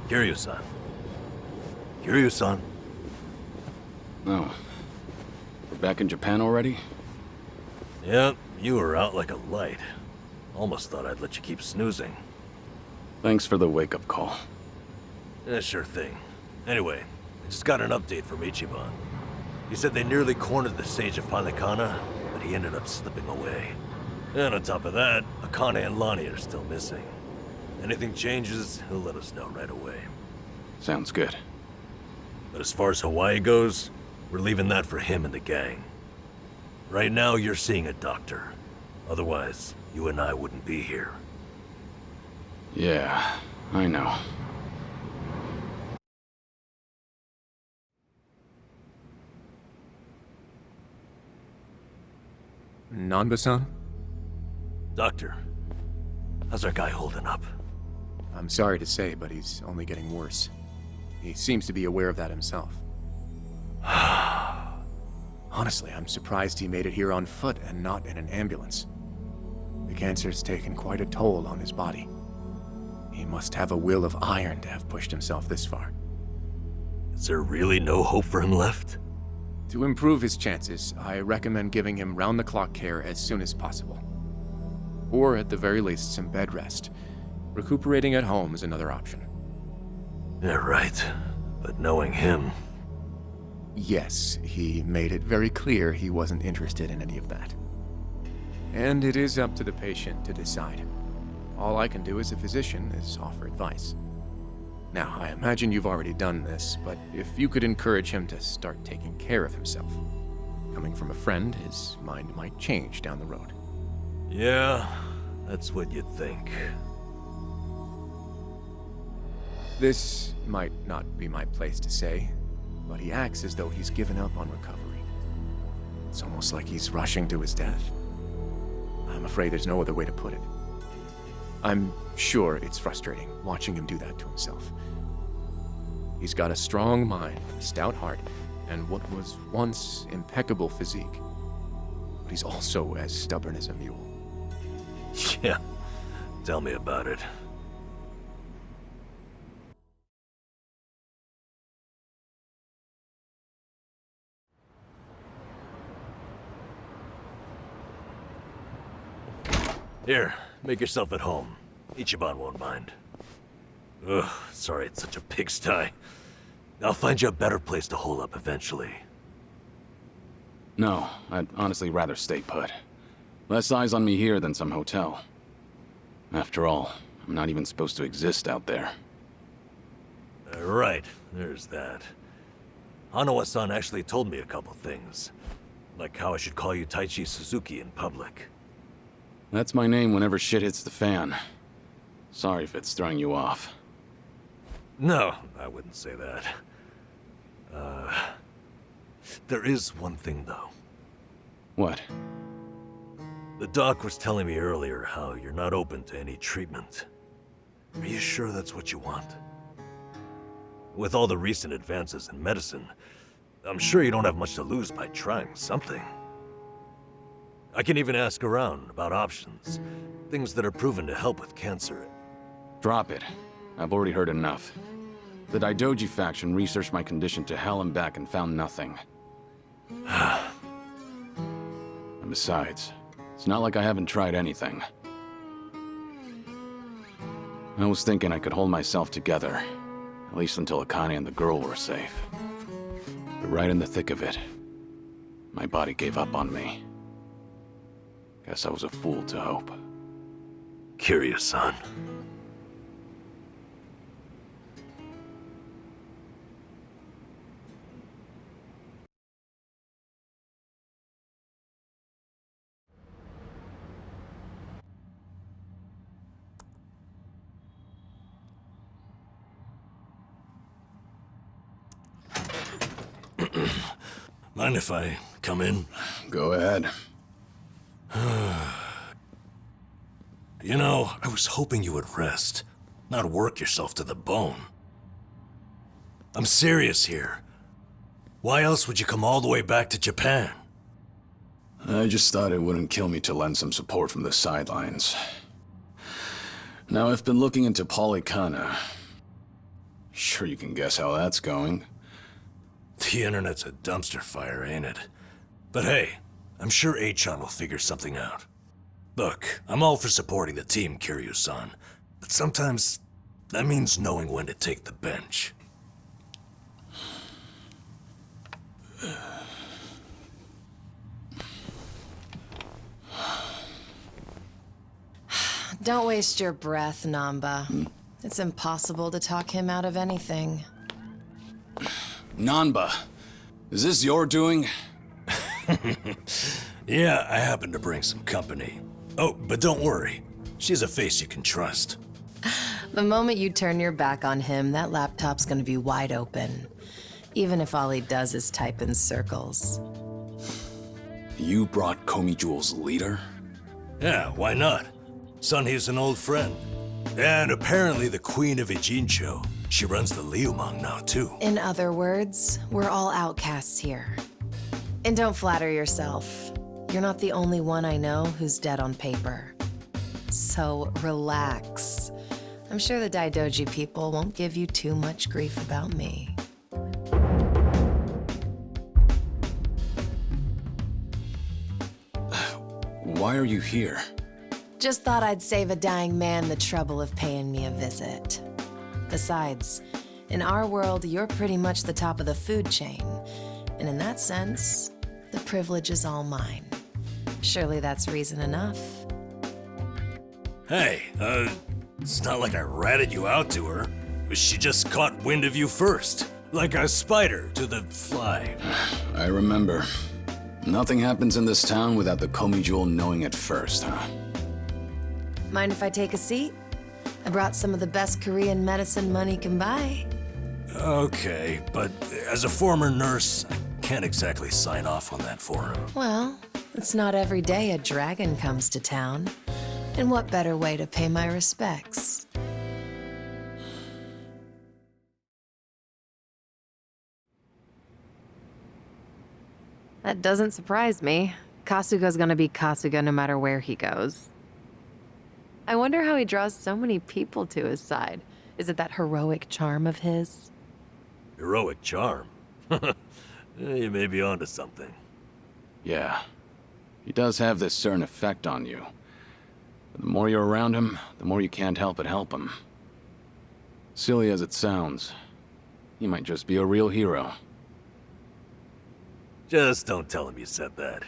Kiryu-san. Kiryu-san. Oh. We're back in Japan already? Yep, you were out like a light. Almost thought I'd let you keep snoozing. Thanks for the wake-up call. Yeah, sure thing. Anyway, I just got an update from Ichiban. He said they nearly cornered the Sage of Palikana, but he ended up slipping away. And on top of that, Akane and Lonnie are still missing. Anything changes, he'll let us know right away. Sounds good. But as far as Hawaii goes, we're leaving that for him and the gang. Right now, you're seeing a doctor. Otherwise, you and I wouldn't be here. Yeah, I know. Nanba-san? Doctor, how's our guy holding up? I'm sorry to say, but he's only getting worse. He seems to be aware of that himself. Honestly, I'm surprised he made it here on foot and not in an ambulance. The cancer's taken quite a toll on his body. He must have a will of iron to have pushed himself this far. Is there really no hope for him left? To improve his chances, I recommend giving him round-the-clock care as soon as possible. Or at the very least, some bed rest. Recuperating at home is another option. Yeah, right. But knowing him... Yes, he made it very clear he wasn't interested in any of that. And it is up to the patient to decide. All I can do as a physician is offer advice. Now, I imagine you've already done this, but if you could encourage him to start taking care of himself. Coming from a friend, his mind might change down the road. Yeah, that's what you'd think. This might not be my place to say, but he acts as though he's given up on recovery. It's almost like he's rushing to his death. I'm afraid there's no other way to put it. I'm sure it's frustrating watching him do that to himself. He's got a strong mind, a stout heart, and what was once impeccable physique. But he's also as stubborn as a mule. Yeah, tell me about it. Here, make yourself at home. Ichiban won't mind. Ugh, sorry it's such a pigsty. I'll find you a better place to hole up eventually. No, I'd honestly rather stay put. Less eyes on me here than some hotel. After all, I'm not even supposed to exist out there. Right, there's that. Hanawa-san actually told me a couple things. Like how I should call you Taichi Suzuki in public. That's my name whenever shit hits the fan. Sorry if it's throwing you off. No, I wouldn't say that. There is one thing though. What? The doc was telling me earlier how you're not open to any treatment. Are you sure that's what you want? With all the recent advances in medicine, I'm sure you don't have much to lose by trying something. I can even ask around about options, things that are proven to help with cancer. Drop it. I've already heard enough. The Daidoji faction researched my condition to hell and back and found nothing. And besides, it's not like I haven't tried anything. I was thinking I could hold myself together, at least until Akane and the girl were safe. But right in the thick of it, my body gave up on me. Guess I was a fool to hope. Kiryu-san. Mind if I come in? Go ahead. You know, I was hoping you would rest, not work yourself to the bone. I'm serious here. Why else would you come all the way back to Japan? I just thought it wouldn't kill me to lend some support from the sidelines. Now, I've been looking into Palikana. Sure you can guess how that's going. The internet's a dumpster fire, ain't it? But hey, I'm sure Achan will figure something out. Look, I'm all for supporting the team, Kiryu-san, but sometimes that means knowing when to take the bench. Don't waste your breath, Namba. It's impossible to talk him out of anything. Nanba, is this your doing? Yeah, I happen to bring some company. Oh, but don't worry. She's a face you can trust. The moment you turn your back on him, that laptop's gonna be wide open. Even if all he does is type in circles. You brought Komi Jewel's leader? Yeah, why not? Sunhee's an old friend. And apparently the Queen of Ijincho. She runs the Liumang now, too. In other words, we're all outcasts here. And don't flatter yourself. You're not the only one I know who's dead on paper. So relax. I'm sure the Daidoji people won't give you too much grief about me. Why are you here? Just thought I'd save a dying man the trouble of paying me a visit. Besides, in our world, you're pretty much the top of the food chain. And in that sense, the privilege is all mine. Surely that's reason enough. Hey, it's not like I ratted you out to her. She just caught wind of you first. Like a spider to the fly. I remember. Nothing happens in this town without the Komi Jewel knowing it first, huh? Mind if I take a seat? I brought some of the best Korean medicine money can buy. Okay, but as a former nurse, I can't exactly sign off on that for him. Well, it's not every day a dragon comes to town. And what better way to pay my respects? That doesn't surprise me. Kasuga's gonna be Kasuga no matter where he goes. I wonder how he draws so many people to his side. Is it that heroic charm of his? Heroic charm? You may be onto something. Yeah. He does have this certain effect on you. But the more you're around him, the more you can't help but help him. Silly as it sounds, he might just be a real hero. Just don't tell him you said that.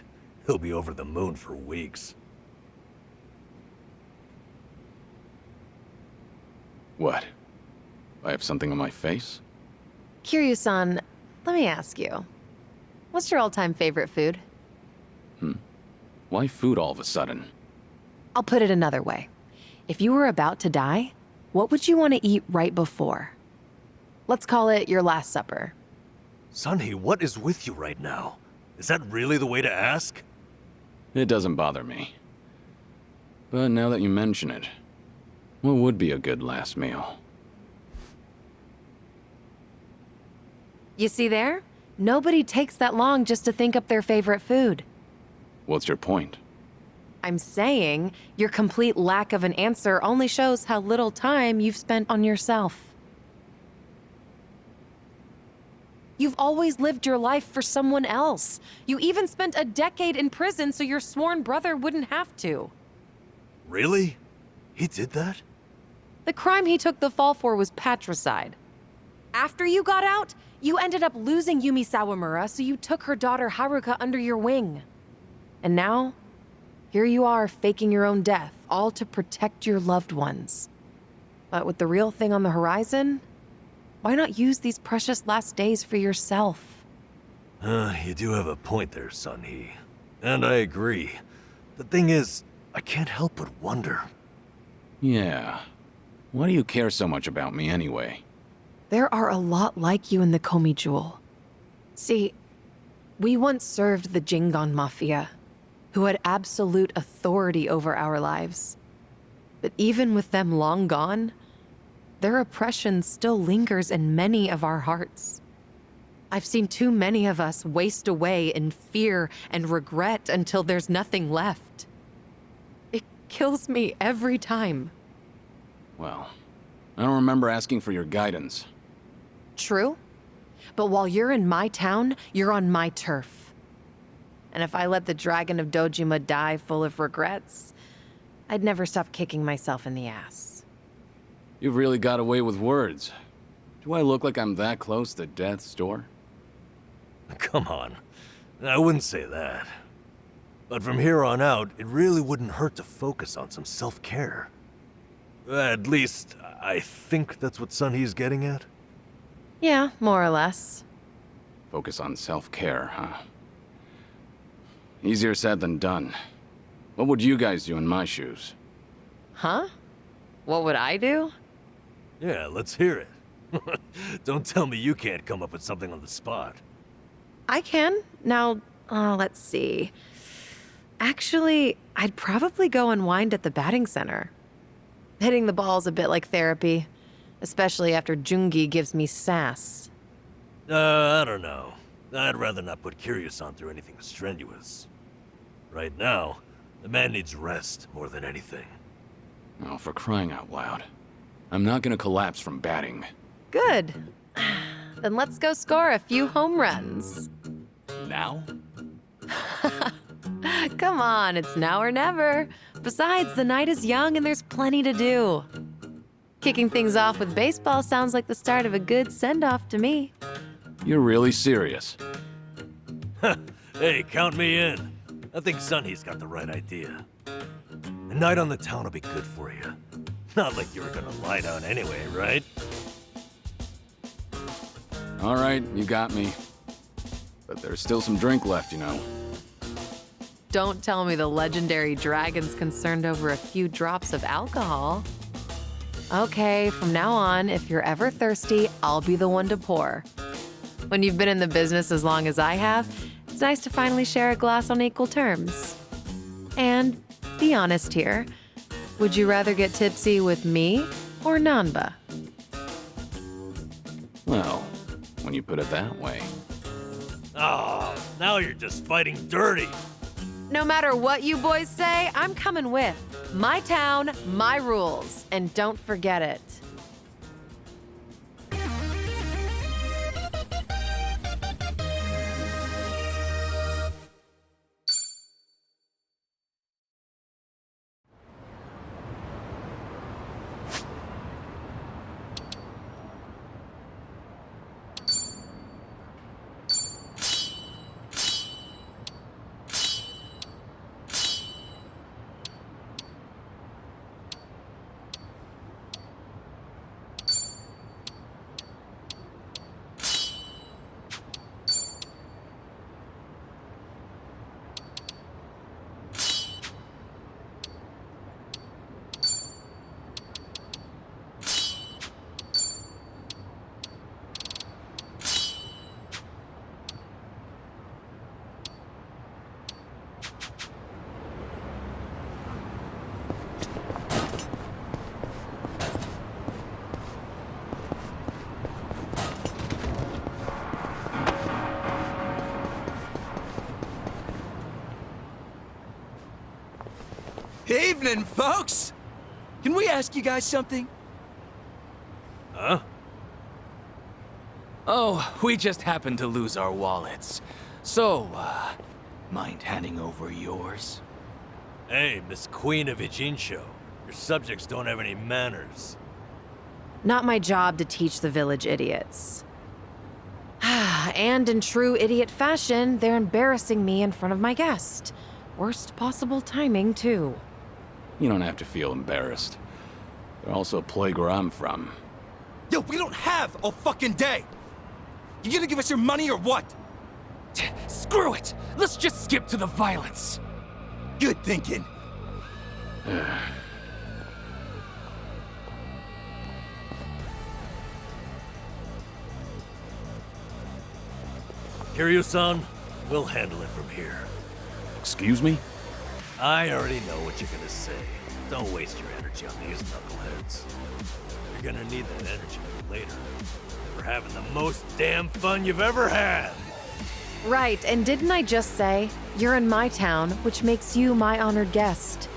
He'll be over the moon for weeks. What? I have something on my face? Kiryu-san, let me ask you. What's your all-time favorite food? Why food all of a sudden? I'll put it another way. If you were about to die, what would you want to eat right before? Let's call it your last supper. Sunhee, what is with you right now? Is that really the way to ask? It doesn't bother me. But now that you mention it, what would be a good last meal? You see there? Nobody takes that long just to think up their favorite food. What's your point? I'm saying your complete lack of an answer only shows how little time you've spent on yourself. You've always lived your life for someone else. You even spent a decade in prison so your sworn brother wouldn't have to. Really? He did that? The crime he took the fall for was patricide. After you got out, you ended up losing Yumi Sawamura, so you took her daughter Haruka under your wing. And now, here you are faking your own death, all to protect your loved ones. But with the real thing on the horizon, why not use these precious last days for yourself? You do have a point there, Sunhee. And I agree. The thing is, I can't help but wonder. Yeah. Why do you care so much about me anyway? There are a lot like you in the Komi Jewel. See, we once served the Jingon Mafia, who had absolute authority over our lives. But even with them long gone, their oppression still lingers in many of our hearts. I've seen too many of us waste away in fear and regret until there's nothing left. It kills me every time. Well, I don't remember asking for your guidance. True. But while you're in my town, you're on my turf. And if I let the Dragon of Dojima die full of regrets, I'd never stop kicking myself in the ass. You've really got away with words. Do I look like I'm that close to death's door? Come on. I wouldn't say that. But from here on out, it really wouldn't hurt to focus on some self-care. At least, I think that's what Sunhee's getting at. Yeah, more or less. Focus on self-care, huh? Easier said than done. What would you guys do in my shoes? Huh? What would I do? Yeah, let's hear it. Don't tell me you can't come up with something on the spot. I can. Now, let's see. Actually, I'd probably go unwind at the batting center. Hitting the ball's a bit like therapy, especially after Jungi gives me sass. I don't know. I'd rather not put Kiryu-san through anything strenuous. Right now, the man needs rest more than anything. Oh, for crying out loud. I'm not gonna collapse from batting. Good. Then let's go score a few home runs. Now? Come on, it's now or never. Besides, the night is young and there's plenty to do. Kicking things off with baseball sounds like the start of a good send-off to me. You're really serious? Hey, count me in. I think Sunhee's got the right idea. A night on the town will be good for you. Not like you were gonna lie down anyway, right? All right, you got me. But there's still some drink left, you know. Don't tell me the legendary dragon's concerned over a few drops of alcohol. Okay, from now on, if you're ever thirsty, I'll be the one to pour. When you've been in the business as long as I have, it's nice to finally share a glass on equal terms. And be honest here, would you rather get tipsy with me or Nanba? Well, when you put it that way. Oh, now you're just fighting dirty. No matter what you boys say, I'm coming with. My town, my rules, and don't forget it. Evening, folks! Can we ask you guys something? Huh? Oh, we just happened to lose our wallets. So, mind handing over yours? Hey, Miss Queen of Ijincho. Your subjects don't have any manners. Not my job to teach the village idiots. And in true idiot fashion, they're embarrassing me in front of my guest. Worst possible timing, too. You don't have to feel embarrassed. They're also a plague where I'm from. Yo, we don't have a fucking day! You gonna give us your money or what? Screw it! Let's just skip to the violence! Good thinking. Kiryu-san, we'll handle it from here. Excuse me? I already know what you're gonna say. Don't waste your energy on these knuckleheads. You're gonna need that energy later. For having the most damn fun you've ever had! Right, and didn't I just say, you're in my town, which makes you my honored guest.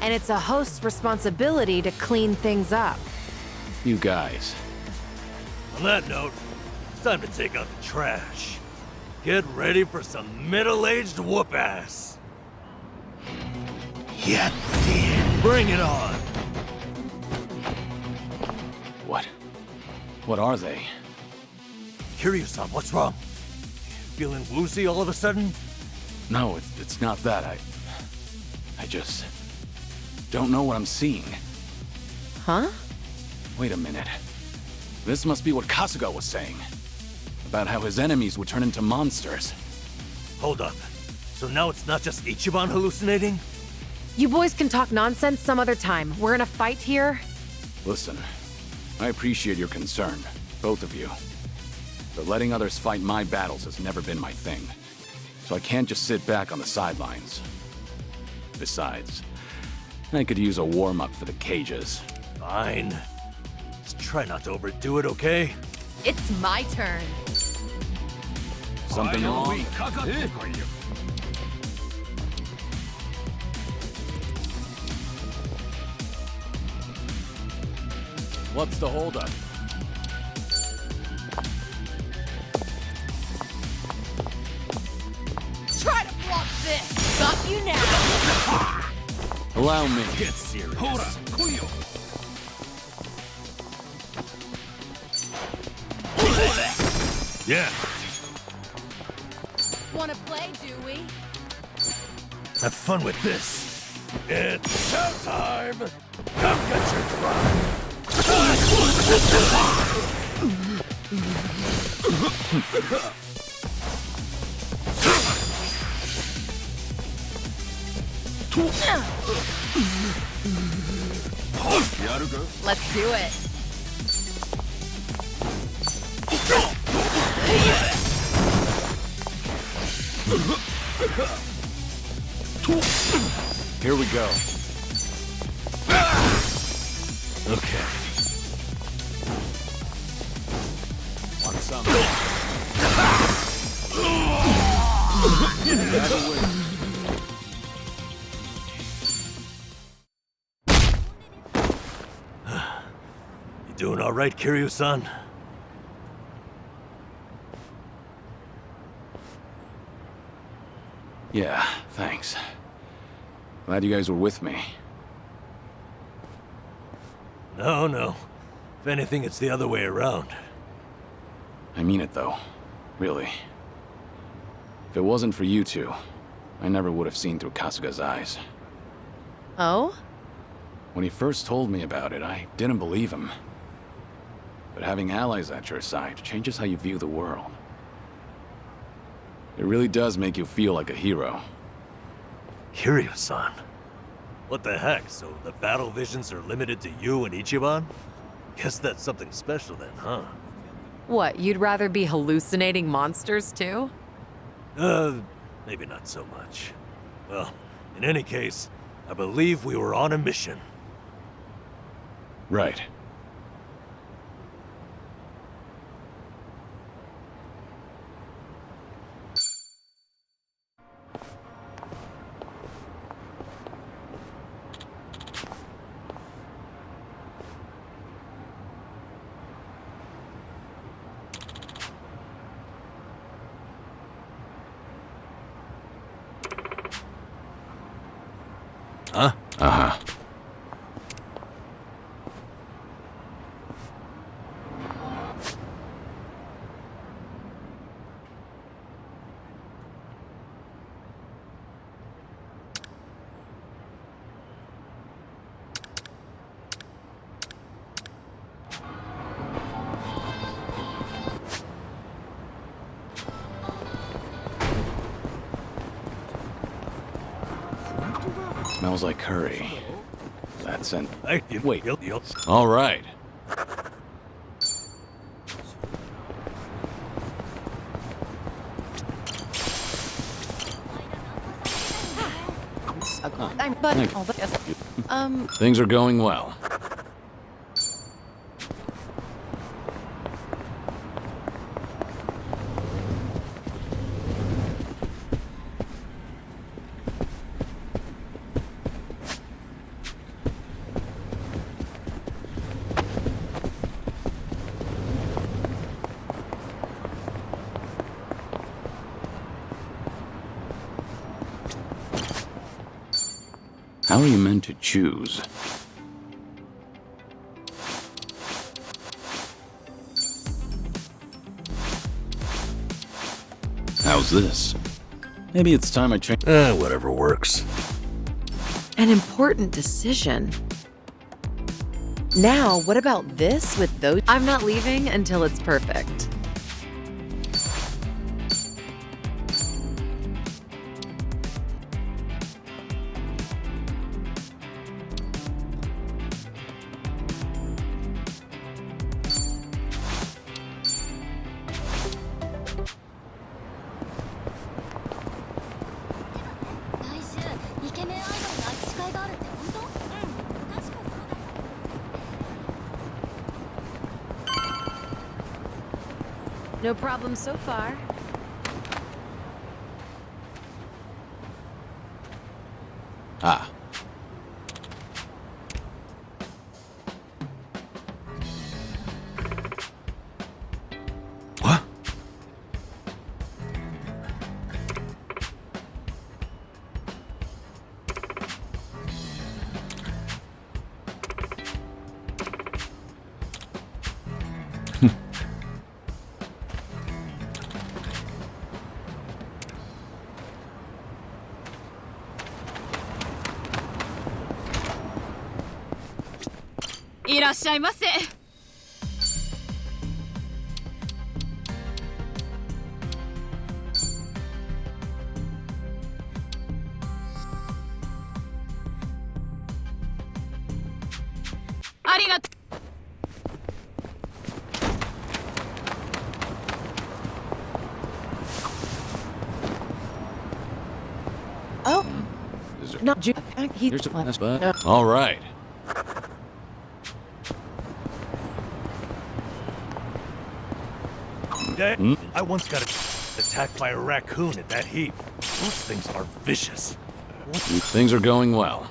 And it's a host's responsibility to clean things up. You guys. On that note, time to take out the trash. Get ready for some middle-aged whoop-ass. Yeah, damn. Bring it on. What are they? Kiryu-san, what's wrong? Feeling woozy all of a sudden? No, it's not that. I just don't know what I'm seeing. Huh? Wait a minute. This must be what Kasuga was saying. About how his enemies would turn into monsters. Hold up. So now it's not just Ichiban hallucinating? You boys can talk nonsense some other time. We're in a fight here. Listen, I appreciate your concern, both of you. But letting others fight my battles has never been my thing. So I can't just sit back on the sidelines. Besides, I could use a warm-up for the cages. Fine. Just try not to overdo it, okay? It's my turn. Something wrong? What's the holdup? Try to block this. Got you now. Allow me. Get serious. Yeah, Wanna play, do we? have fun with this. It's showtime! Come get your prize! Let's do it. Here we go. Okay. Want some? You doing all right, Kiryu-san? Yeah, thanks. Glad you guys were with me. No. If anything, it's the other way around. I mean it, though. Really. If it wasn't for you two, I never would have seen through Kasuga's eyes. Oh? When he first told me about it, I didn't believe him. But having allies at your side changes how you view the world. It really does make you feel like a hero. Kiryu-san? What the heck? So the battle visions are limited to you and Ichiban? Guess that's something special then, huh? What, you'd rather be hallucinating monsters too? Maybe not so much. Well, in any case, I believe we were on a mission. Right. Huh? Uh-huh. Smells like curry. That's an... Wait. All right. Things are going well. How are you meant to choose? How's this? Maybe it's time I change. Whatever works. An important decision. Now, what about this with those? I'm not leaving until it's perfect. No problem so far. Ah. What?いらっしゃいませ。ありがとう。Oh, Is there... not Ju- He's Here's a... All right. I once got attacked by a raccoon at that heap. Those things are vicious. Things are going well.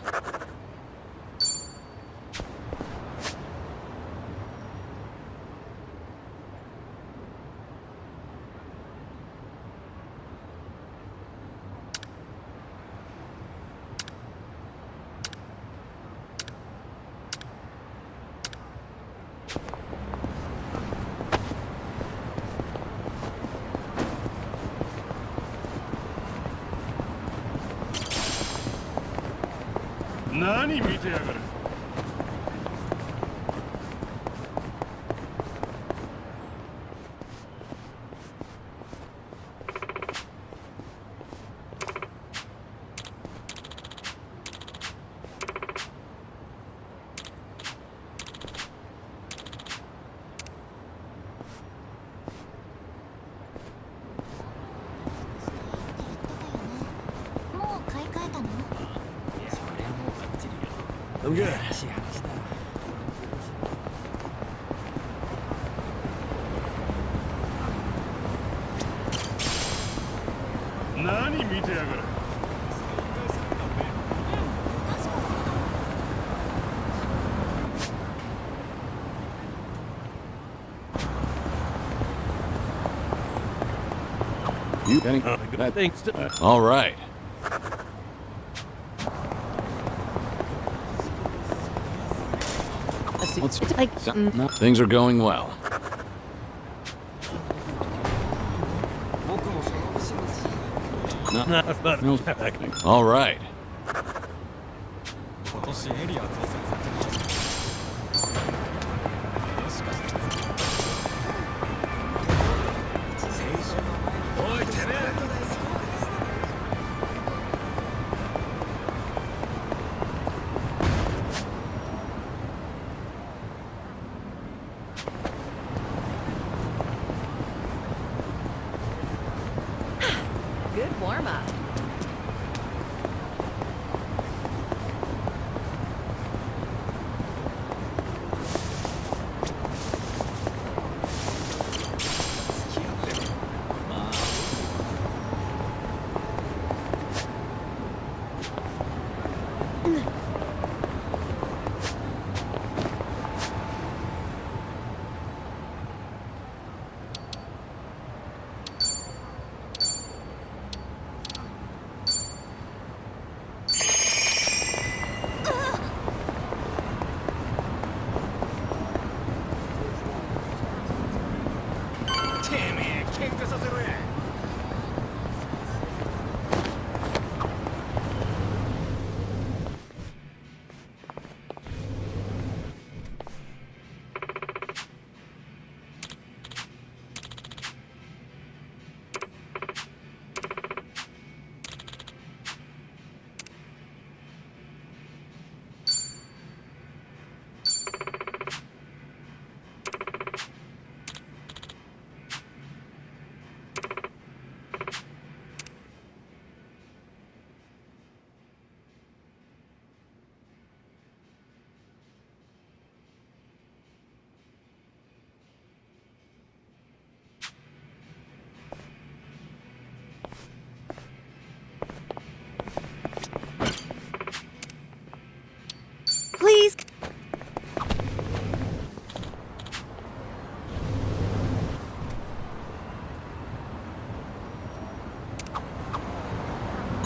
I'm good. You getting Good. Thanks. all right. What's like no, things are going well. No, all right. good warm up.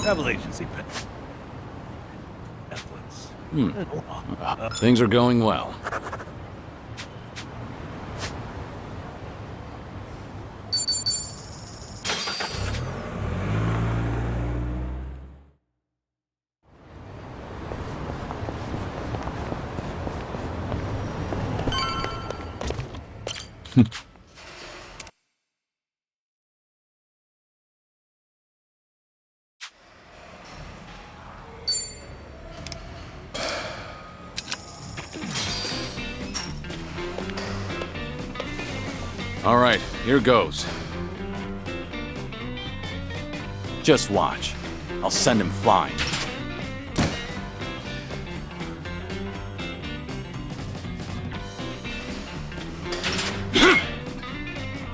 Travel agency pen. Netflix. Things are going well. All right, here goes. Just watch. I'll send him flying.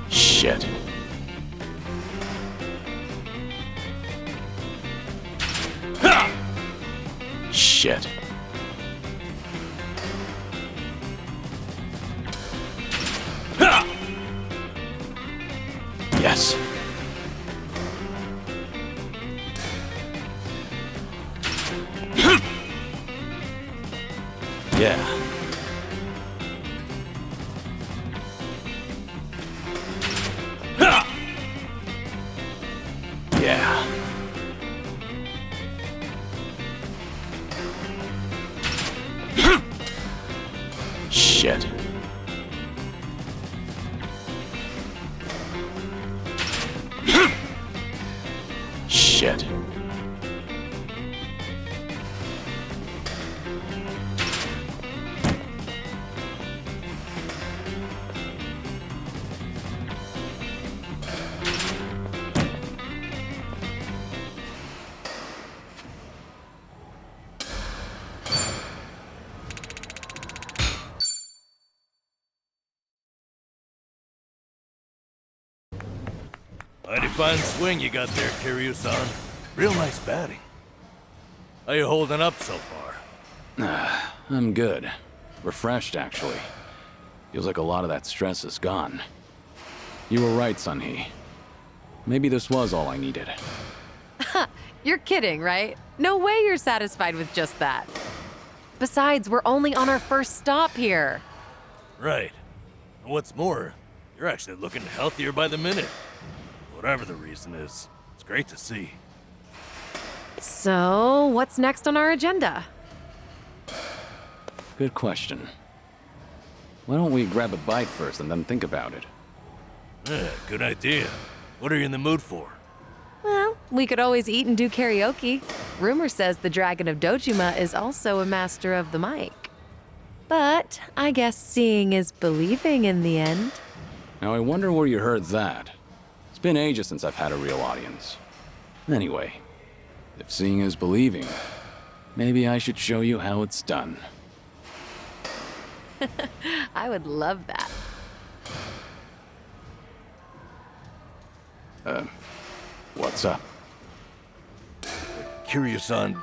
Shit. Shit. Yes. Yeah. Yeah. Shit. Shit. Mighty fine swing you got there, Kiryu-san. Real nice batting. How you holding up so far? I'm good. Refreshed, actually. Feels like a lot of that stress is gone. You were right, Sun-Hee. Maybe this was all I needed. You're kidding, right? No way you're satisfied with just that. Besides, we're only on our first stop here. Right. And what's more, you're actually looking healthier by the minute. Whatever the reason is, it's great to see. So, what's next on our agenda? Good question. Why don't we grab a bite first and then think about it? Yeah, good idea. What are you in the mood for? Well, we could always eat and do karaoke. Rumor says the Dragon of Dojima is also a master of the mic. But I guess seeing is believing in the end. Now I wonder where you heard that. It's been ages since I've had a real audience. Anyway, if seeing is believing, maybe I should show you how it's done. I would love that. What's up? Kiryu-san,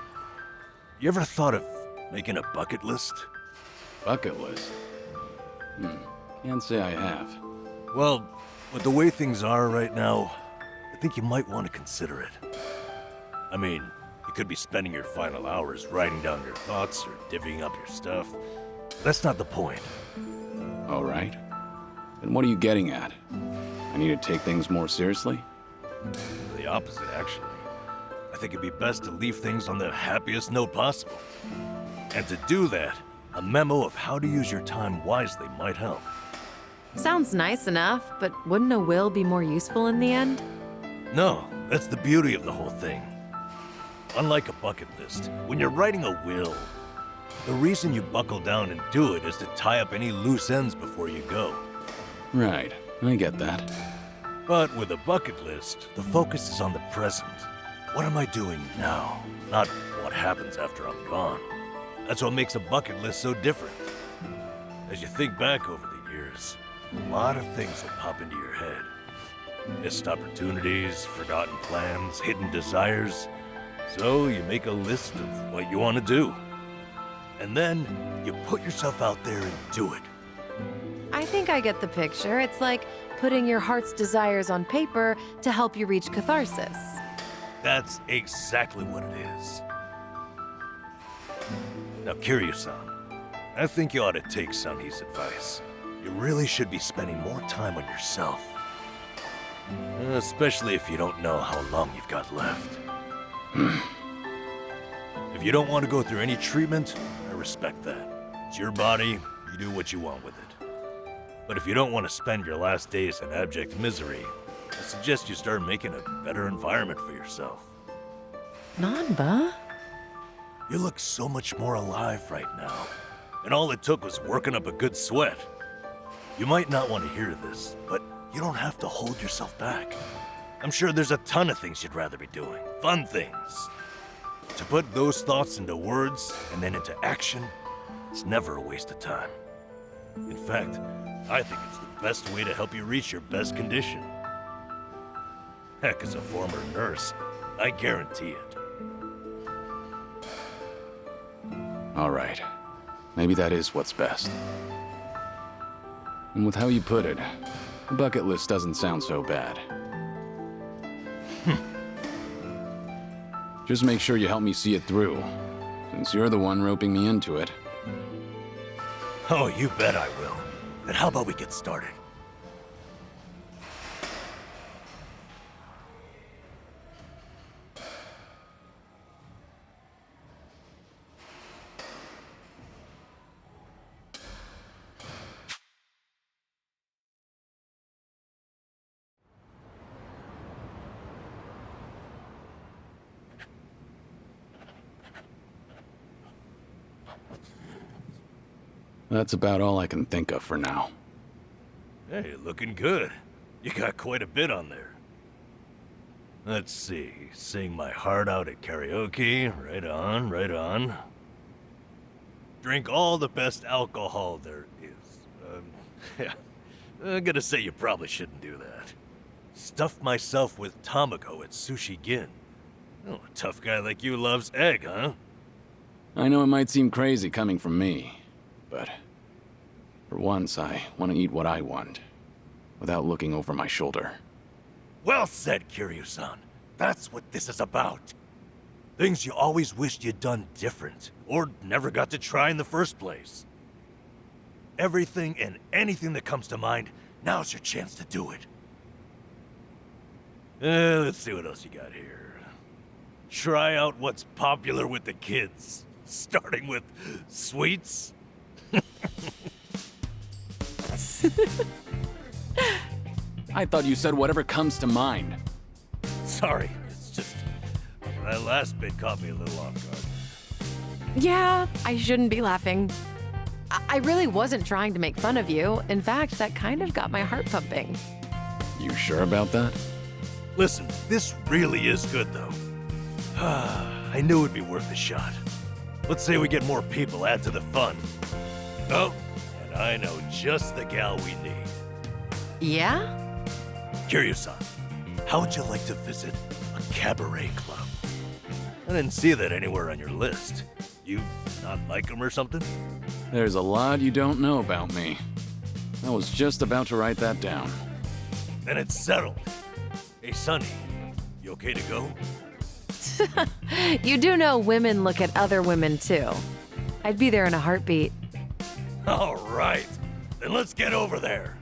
you ever thought of making a bucket list? Bucket list? Can't say I have. Well, with the way things are right now, I think you might want to consider it. I mean, you could be spending your final hours writing down your thoughts or divvying up your stuff. That's not the point. All right. Then what are you getting at? I need to take things more seriously? The opposite, actually. I think it'd be best to leave things on the happiest note possible. And to do that, a memo of how to use your time wisely might help. Sounds nice enough, but wouldn't a will be more useful in the end? No, that's the beauty of the whole thing. Unlike a bucket list, when you're writing a will, the reason you buckle down and do it is to tie up any loose ends before you go. Right, I get that. But with a bucket list, the focus is on the present. What am I doing now? Not what happens after I'm gone. That's what makes a bucket list so different. As you think back over the years, a lot of things will pop into your head. Missed opportunities, forgotten plans, hidden desires. So you make a list of what you want to do. And then you put yourself out there and do it. I think I get the picture. It's like putting your heart's desires on paper to help you reach catharsis. That's exactly what it is. Now, Kiryu-san, I think you ought to take Sunny's advice. You really should be spending more time on yourself. Especially if you don't know how long you've got left. If you don't want to go through any treatment, I respect that. It's your body, you do what you want with it. But if you don't want to spend your last days in abject misery, I suggest you start making a better environment for yourself. Nanba? You look so much more alive right now. And all it took was working up a good sweat. You might not want to hear this, but you don't have to hold yourself back. I'm sure there's a ton of things you'd rather be doing. Fun things. To put those thoughts into words and then into action, it's never a waste of time. In fact, I think it's the best way to help you reach your best condition. Heck, as a former nurse, I guarantee it. All right. Maybe that is what's best. And with how you put it, the bucket list doesn't sound so bad. Just make sure you help me see it through, since you're the one roping me into it. Oh, you bet I will. Then how about we get started? That's about all I can think of for now. Hey, looking good. You got quite a bit on there. Let's see. Sing my heart out at karaoke. Right on, right on. Drink all the best alcohol there is. Yeah. I'm gonna say you probably shouldn't do that. Stuff myself with tamago at Sushi Gin. Oh, a tough guy like you loves egg, huh? I know it might seem crazy coming from me, but for once I want to eat what I want, without looking over my shoulder. Well said, Kiryu-san. That's what this is about. Things you always wished you'd done different, or never got to try in the first place. Everything and anything that comes to mind, now's your chance to do it. Let's see what else you got here. Try out what's popular with the kids, starting with sweets. I thought you said whatever comes to mind. Sorry, it's just that last bit caught me a little off guard. Yeah, I shouldn't be laughing. I really wasn't trying to make fun of you. In fact, that kind of got my heart pumping. You sure about that? Listen, this really is good, though. I knew it'd be worth a shot. Let's say we get more people, add to the fun. Oh, and I know just the gal we need. Yeah? Kiryu-san, how would you like to visit a cabaret club? I didn't see that anywhere on your list. You not like them or something? There's a lot you don't know about me. I was just about to write that down. Then it's settled. Hey, Sonny, you okay to go? You do know women look at other women too. I'd be there in a heartbeat. All right, then let's get over there.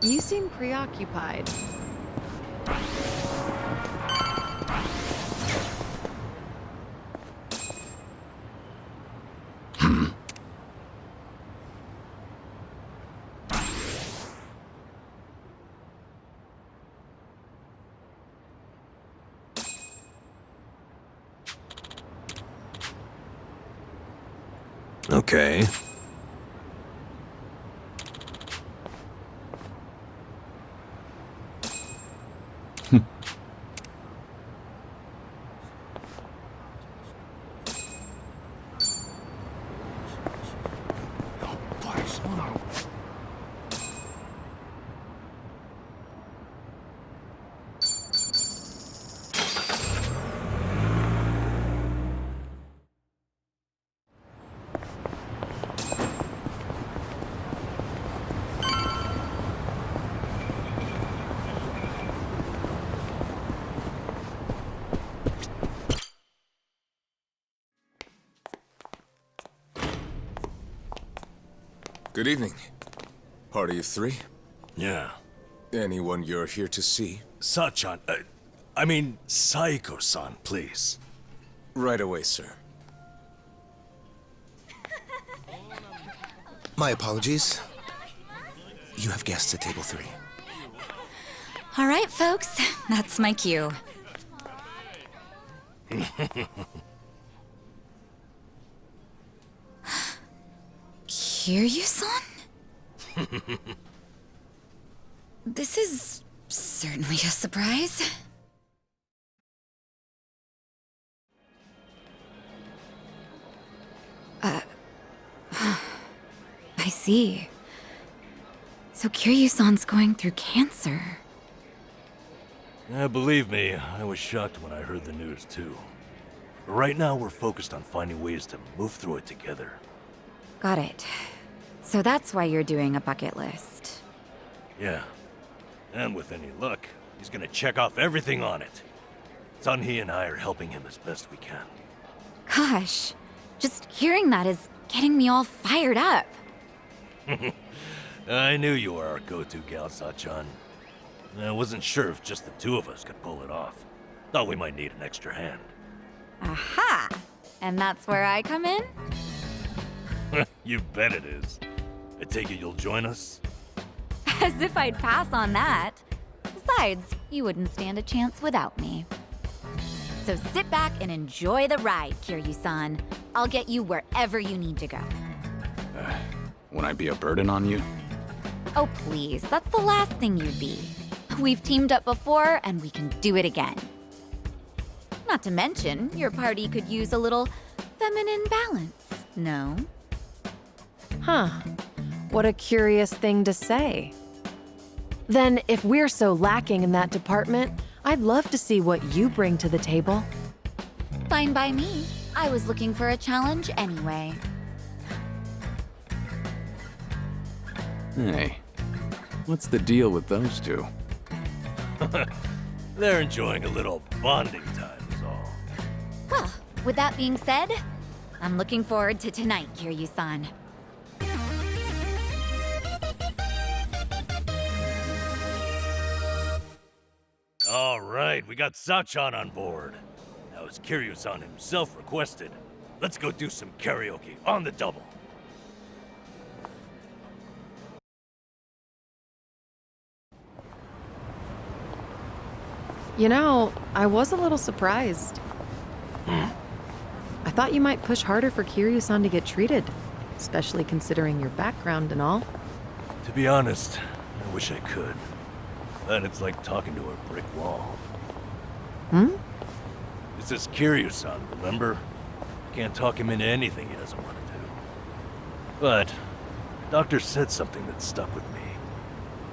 You seem preoccupied. Okay. Good evening. Party of three? Yeah. Anyone you're here to see? Sachan, I mean, Saiko-san, please. Right away, sir. My apologies. You have guests at table 3. All right, folks. That's my cue. Kiryu-san? This is certainly a surprise. I see. So Kiryu-san's going through cancer. Yeah, believe me, I was shocked when I heard the news too. But right now we're focused on finding ways to move through it together. Got it. So that's why you're doing a bucket list. Yeah. And with any luck, he's gonna check off everything on it. Sunhee and I are helping him as best we can. Gosh, just hearing that is getting me all fired up. I knew you were our go-to gal, Sachan. I wasn't sure if just the two of us could pull it off. Thought we might need an extra hand. Aha! And that's where I come in? You bet it is. I take it you'll join us? As if I'd pass on that. Besides, you wouldn't stand a chance without me. So sit back and enjoy the ride, Kiryu-san. I'll get you wherever you need to go. Won't I be a burden on you? Oh, please, that's the last thing you'd be. We've teamed up before, and we can do it again. Not to mention, your party could use a little feminine balance, no? Huh. What a curious thing to say. Then, if we're so lacking in that department, I'd love to see what you bring to the table. Fine by me. I was looking for a challenge anyway. Hey, what's the deal with those two? They're enjoying a little bonding time is all. Well, with that being said, I'm looking forward to tonight, Kiryu-san. All right, we got Sachan on board. Now, as Kiryu-san himself requested, let's go do some karaoke on the double. You know, I was a little surprised. I thought you might push harder for Kiryu-san to get treated, especially considering your background and all. To be honest, I wish I could. But it's like talking to a brick wall. This is Kiryu-san, remember? Can't talk him into anything he doesn't want to do. But, the doctor said something that stuck with me.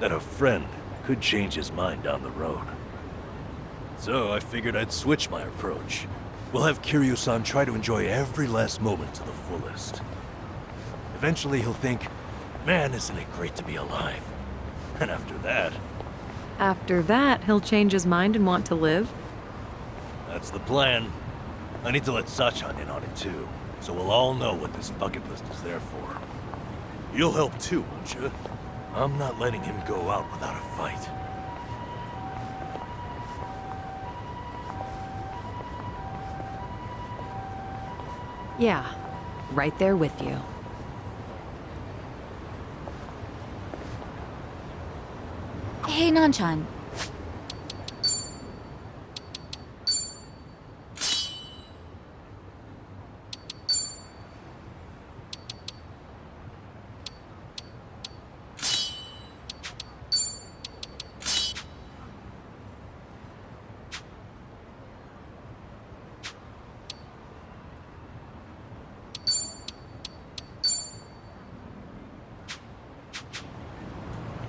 That a friend could change his mind down the road. So I figured I'd switch my approach. We'll have Kiryu-san try to enjoy every last moment to the fullest. Eventually he'll think, man, isn't it great to be alive? And after that, After that, he'll change his mind and want to live? that's the plan. I need to let Sachan in on it too, so we'll all know what this bucket list is there for. You'll help too, won't you? I'm not letting him go out without a fight. Yeah, right there with you. Hey, Nanchan.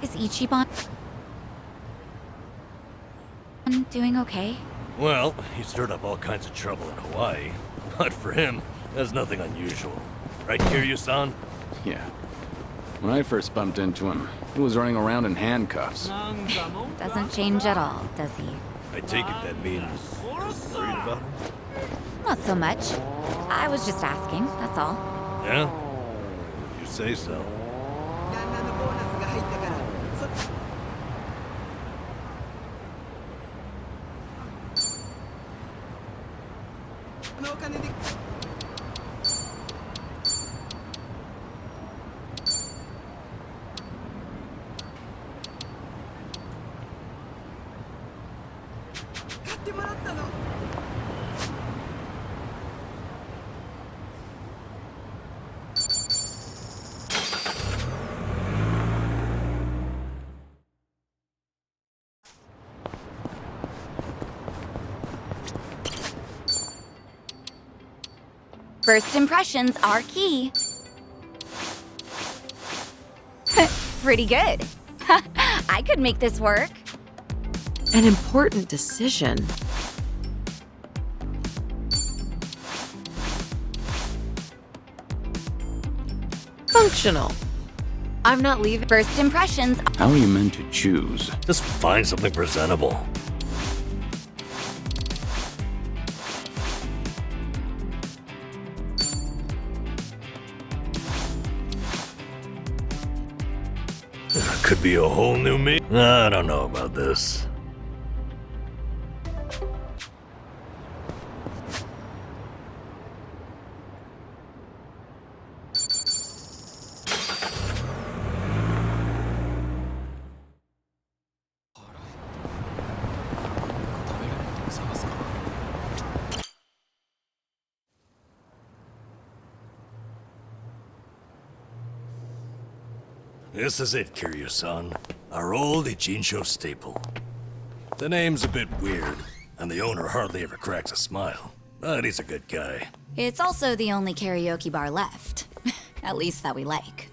Is Ichiban doing okay? Well, he stirred up all kinds of trouble in Hawaii. But for him, that's nothing unusual. Right, Kiryu-san? Yeah. When I first bumped into him, he was running around in handcuffs. Doesn't change at all, does he? I take it that means you're worried about him? Not so much. I was just asking, that's all. Yeah? If you say so. First impressions are key. Pretty good. I could make this work. An important decision. Functional. I'm not leaving. First impressions. How are you meant to choose? Just find something presentable. Could be a whole new me. I don't know about this. This is it, Kiryu-san. Our old Ijincho staple. The name's a bit weird, and the owner hardly ever cracks a smile. But he's a good guy. It's also the only karaoke bar left. At least that we like.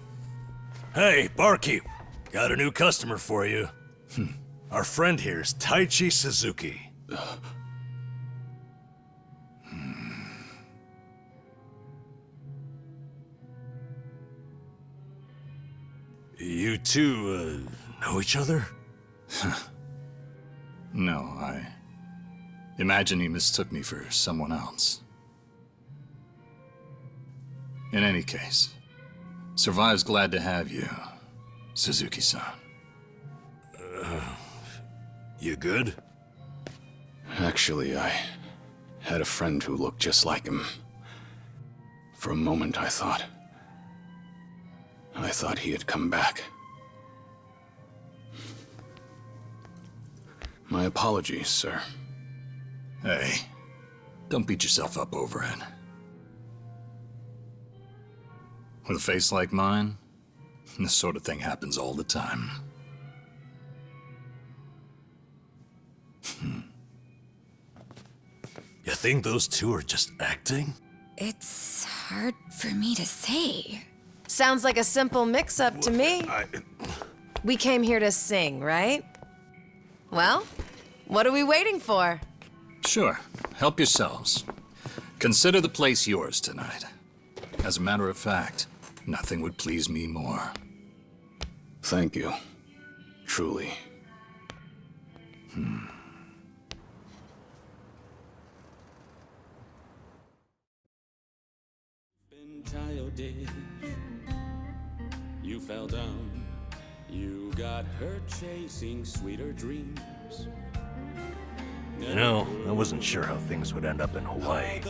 Hey, barkeep. Got a new customer for you. Our friend here's Taichi Suzuki. You two, know each other? No, I imagine he mistook me for someone else. In any case, Survive's glad to have you, Suzuki-san. You good? Actually, I had a friend who looked just like him. For a moment, I thought he had come back. My apologies, sir. Hey, don't beat yourself up over it. With a face like mine, this sort of thing happens all the time. You think those two are just acting? It's hard for me to say. Sounds like a simple mix-up to me. We came here to sing, right? Well, what are we waiting for? Sure, help yourselves. Consider the place yours tonight. As a matter of fact, nothing would please me more. Thank you. Truly. Been childish. You fell down. You got hurt chasing sweeter dreams. You know, I wasn't sure how things would end up in Hawaii,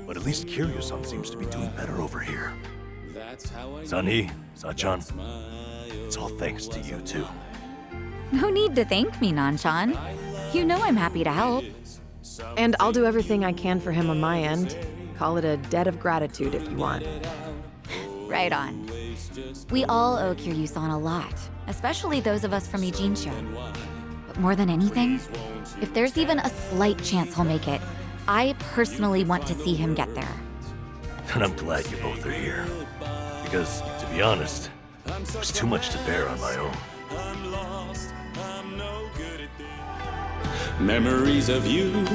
but at least Kiryu-san seems to be doing better over here. Sunny, Sachan, it's all thanks to you two. No need to thank me, Nanshan. You know I'm happy to help. And I'll do everything I can for him on my end. Call it a debt of gratitude if you want. Right on. We all owe Kiryu-san a lot, especially those of us from Ijincho. But more than anything, if there's even a slight chance he'll make it, I personally want to see him get there. And I'm glad you both are here. Because, to be honest, it was too much to bear on my own. Memories of you,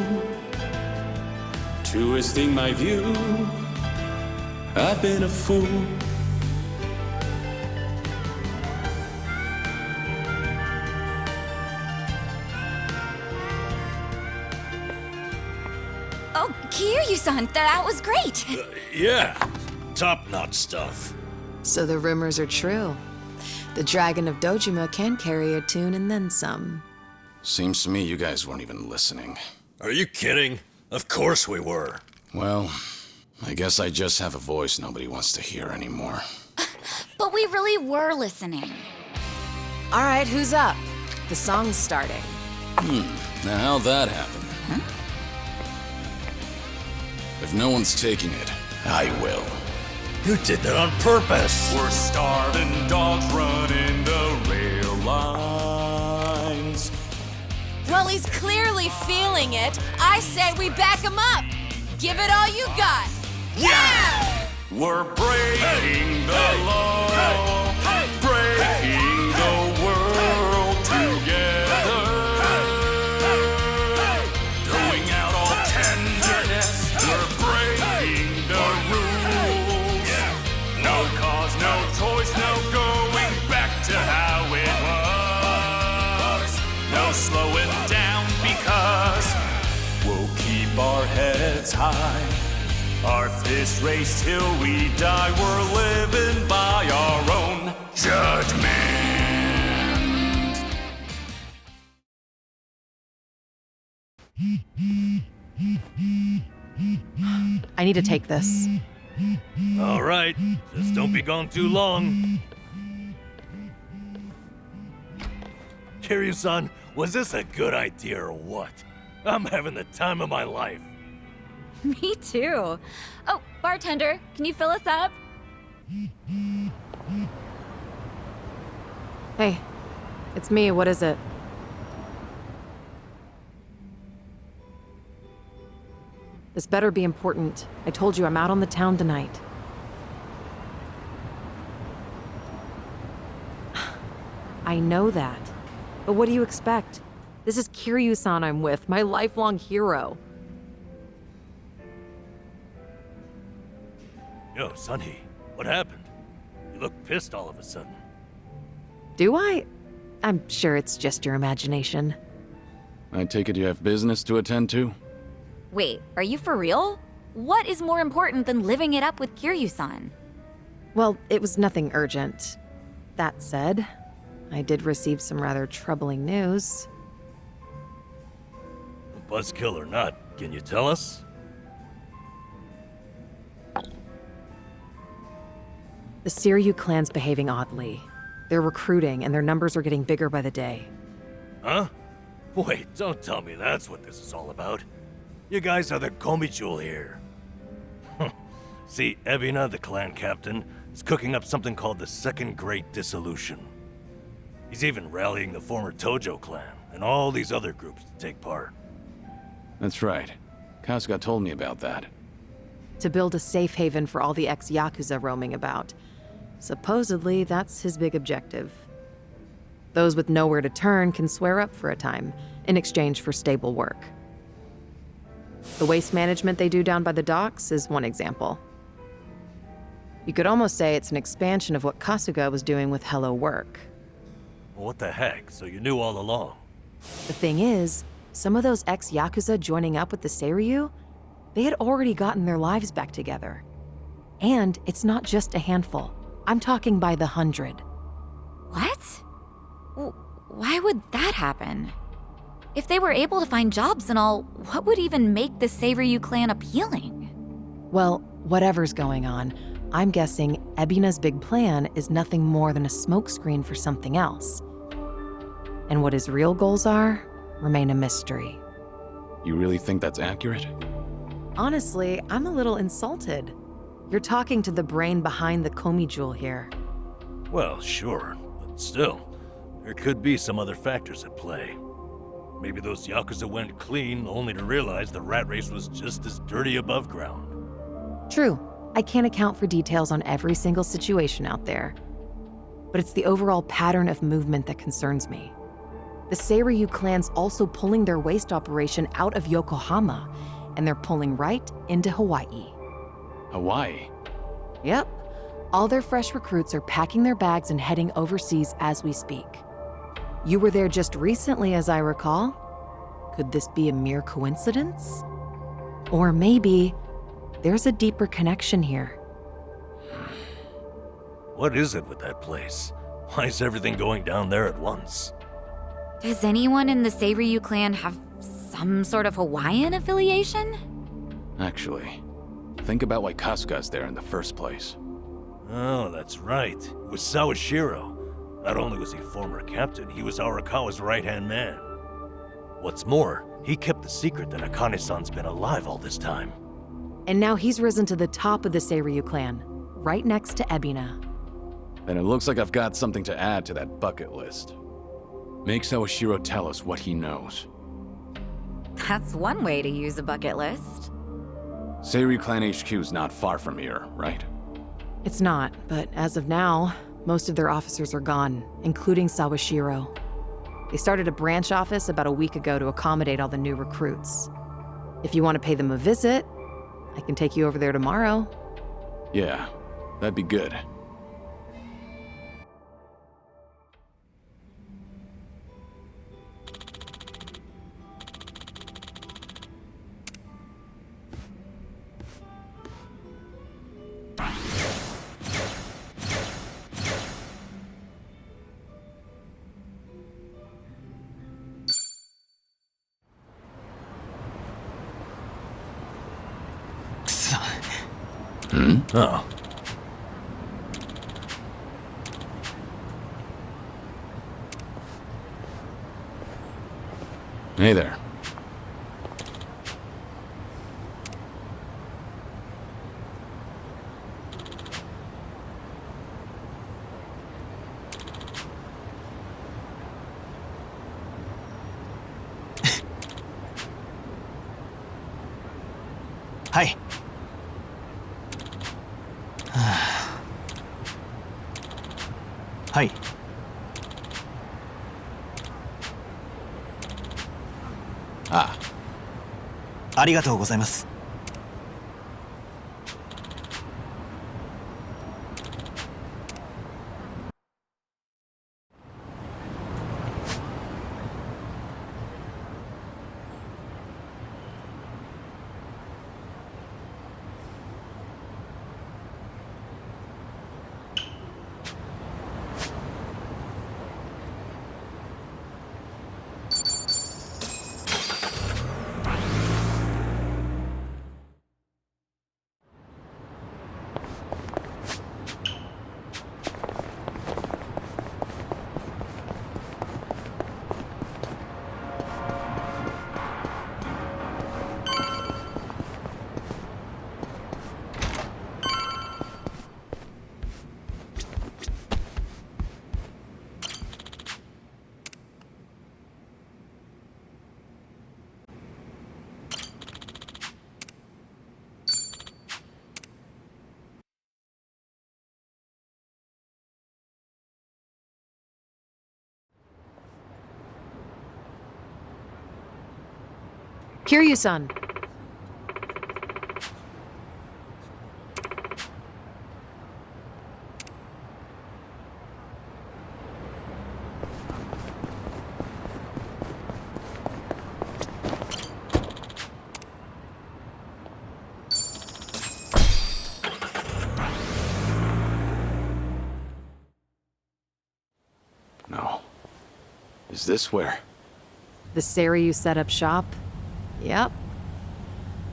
twisting my view. I've been a fool. Oh, Kiryu-san, that was great! Yeah, top-notch stuff. So the rumors are true. The Dragon of Dojima can carry a tune and then some. Seems to me you guys weren't even listening. Are you kidding? Of course we were. Well, I guess I just have a voice nobody wants to hear anymore. But we really were listening. All right, who's up? The song's starting. Now how'd that happen? If no one's taking it, I will. You did that on purpose. We're starving dogs running the rail lines. Well, he's clearly feeling it. I say we back him up. Give it all you got. We're breaking the law, breaking the world together. Throwing out all tenderness, we're breaking the rules. No cause, no choice, no going back to how it was. No slowing down because we'll keep our heads high. Our fist raised till we die. We're living by our own judgment. I need to take this. All right, just don't be gone too long. Kiryu-san, was this a good idea or what? I'm having the time of my life. Me too. Oh, bartender, can you fill us up? Hey, it's me. What is it? This better be important. I told you I'm out on the town tonight. I know that. But what do you expect? This is Kiryu-san I'm with, my lifelong hero. Yo, Sunny, what happened? You look pissed all of a sudden. Do I? I'm sure it's just your imagination. I take it you have business to attend to? Wait, are you for real? What is more important than living it up with Kiryu-san? Well, it was nothing urgent. That said, I did receive some rather troubling news. Buzzkill or not, can you tell us? The Seiryu clan's behaving oddly. They're recruiting, and their numbers are getting bigger by the day. Huh? Wait, don't tell me that's what this is all about. You guys are the Komi-jewel here. See, Ebina, the clan captain, is cooking up something called the Second Great Dissolution. He's even rallying the former Tojo clan and all these other groups to take part. That's right. Kasuga told me about that. To build a safe haven for all the ex-Yakuza roaming about. Supposedly, that's his big objective. Those with nowhere to turn can swear up for a time, in exchange for stable work. The waste management they do down by the docks is one example. You could almost say it's an expansion of what Kasuga was doing with Hello Work. Well, what the heck? So you knew all along? The thing is, some of those ex-Yakuza joining up with the Seiryu, they had already gotten their lives back together. And it's not just a handful. I'm talking by the 100. What? Why would that happen? If they were able to find jobs and all, what would even make the Seiryu clan appealing? Well, whatever's going on, I'm guessing Ebina's big plan is nothing more than a smokescreen for something else. And what his real goals are remain a mystery. You really think that's accurate? Honestly, I'm a little insulted. You're talking to the brain behind the Komi-jewel here. Well, sure, but still, there could be some other factors at play. Maybe those Yakuza went clean only to realize the rat race was just as dirty above ground. True, I can't account for details on every single situation out there. But it's the overall pattern of movement that concerns me. The Seiryu clan's also pulling their waste operation out of Yokohama, and they're pulling right into Hawaii. Hawaii? Yep. All their fresh recruits are packing their bags and heading overseas as we speak. You were there just recently, as I recall. Could this be a mere coincidence? Or maybe there's a deeper connection here. What is it with that place? Why is everything going down there at once? Does anyone in the Seiryu clan have some sort of Hawaiian affiliation? Actually, think about why Kasuga's there in the first place. Oh, that's right. It was Sawashiro. Not only was he former captain, he was Arakawa's right-hand man. What's more, he kept the secret that Akane-san's been alive all this time. And now he's risen to the top of the Seiryu clan, right next to Ebina. Then it looks like I've got something to add to that bucket list. Make Sawashiro tell us what he knows. That's one way to use a bucket list. Seiryu Clan HQ's not far from here, right? It's not, but as of now, most of their officers are gone, including Sawashiro. They started a branch office about a week ago to accommodate all the new recruits. If you want to pay them a visit, I can take you over there tomorrow. Yeah, that'd be good. Oh. Hey there. Hi. Hi. ああ。ありがとうございます。Kiryu-san. No. Is this where? The Seiryu set up shop? Yep.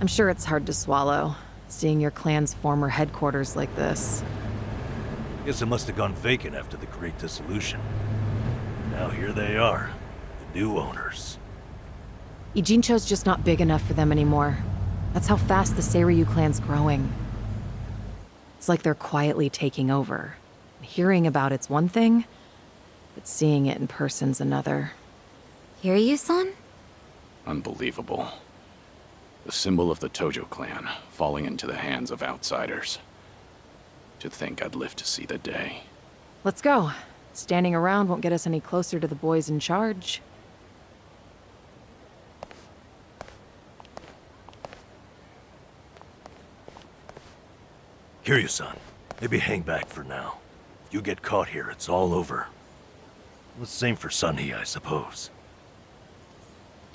I'm sure it's hard to swallow, seeing your clan's former headquarters like this. Guess it must have gone vacant after the Great Dissolution. Now here they are, the new owners. Ijincho's just not big enough for them anymore. That's how fast the Seiryu clan's growing. It's like they're quietly taking over. Hearing about it's one thing, but seeing it in person's another. Kiryu-san? Unbelievable. The symbol of the Tojo clan, falling into the hands of outsiders. To think I'd live to see the day. Let's go. Standing around won't get us any closer to the boys in charge. Kiryu-san, maybe hang back for now. If you get caught here, it's all over. The same for Sunny, I suppose.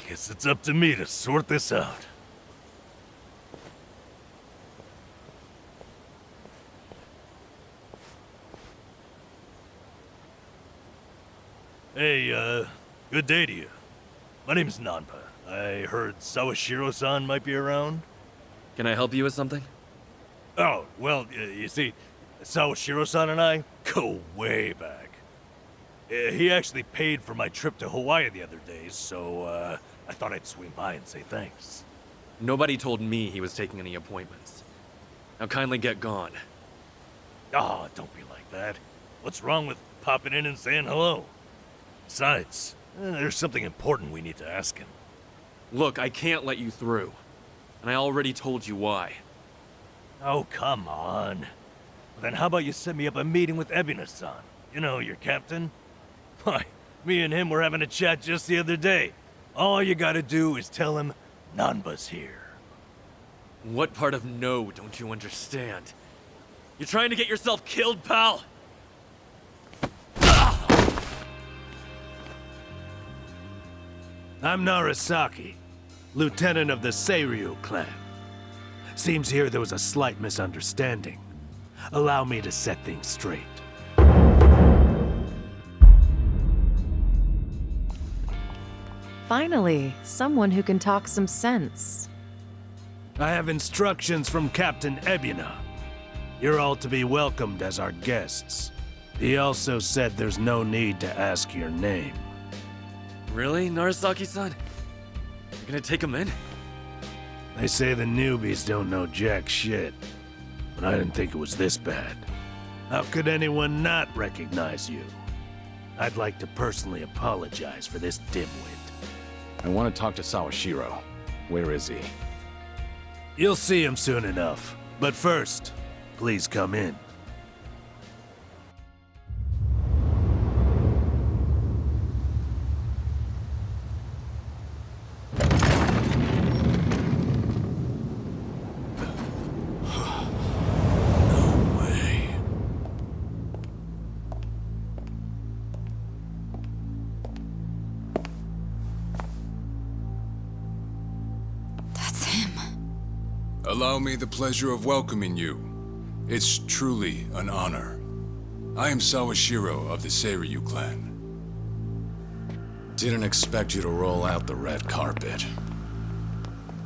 Guess it's up to me to sort this out. Hey, good day to you. My name's Nanpa. I heard Sawashiro-san might be around. Can I help you with something? Oh, well, you see, Sawashiro-san and I go way back. He actually paid for my trip to Hawaii the other day, so, I thought I'd swing by and say thanks. Nobody told me he was taking any appointments. Now kindly get gone. Oh, don't be like that. What's wrong with popping in and saying hello? Besides, there's something important we need to ask him. Look, I can't let you through. And I already told you why. Oh, come on. Then how about you set me up a meeting with Ebina-san? You know, your captain? Why, me and him were having a chat just the other day. All you gotta do is tell him Nanba's here. What part of no don't you understand? You're trying to get yourself killed, pal? I'm Narasaki, lieutenant of the Seiryu clan. Seems here there was a slight misunderstanding. Allow me to set things straight. Finally, someone who can talk some sense. I have instructions from Captain Ebina. You're all to be welcomed as our guests. He also said there's no need to ask your name. Really, Narasaki-san? You're gonna take him in? They say the newbies don't know jack shit, but I didn't think it was this bad. How could anyone not recognize you? I'd like to personally apologize for this dimwit. I want to talk to Sawashiro. Where is he? You'll see him soon enough. But first, please come in. Allow me the pleasure of welcoming you. It's truly an honor. I am Sawashiro of the Seiryu clan. Didn't expect you to roll out the red carpet.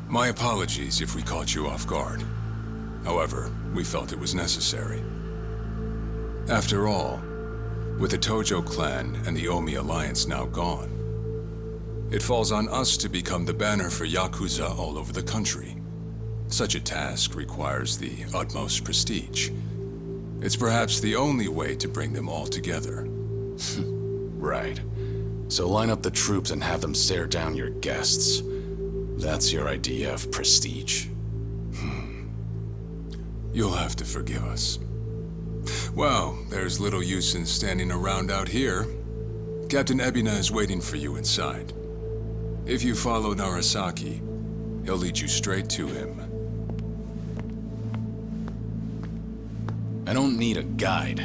My apologies if we caught you off guard. However, we felt it was necessary. After all, with the Tojo clan and the Omi alliance now gone, it falls on us to become the banner for Yakuza all over the country. Such a task requires the utmost prestige. It's perhaps the only way to bring them all together. Right. So line up the troops and have them stare down your guests. That's your idea of prestige. You'll have to forgive us. Well, there's little use in standing around out here. Captain Ebina is waiting for you inside. If you follow Narasaki, he'll lead you straight to him. I don't need a guide.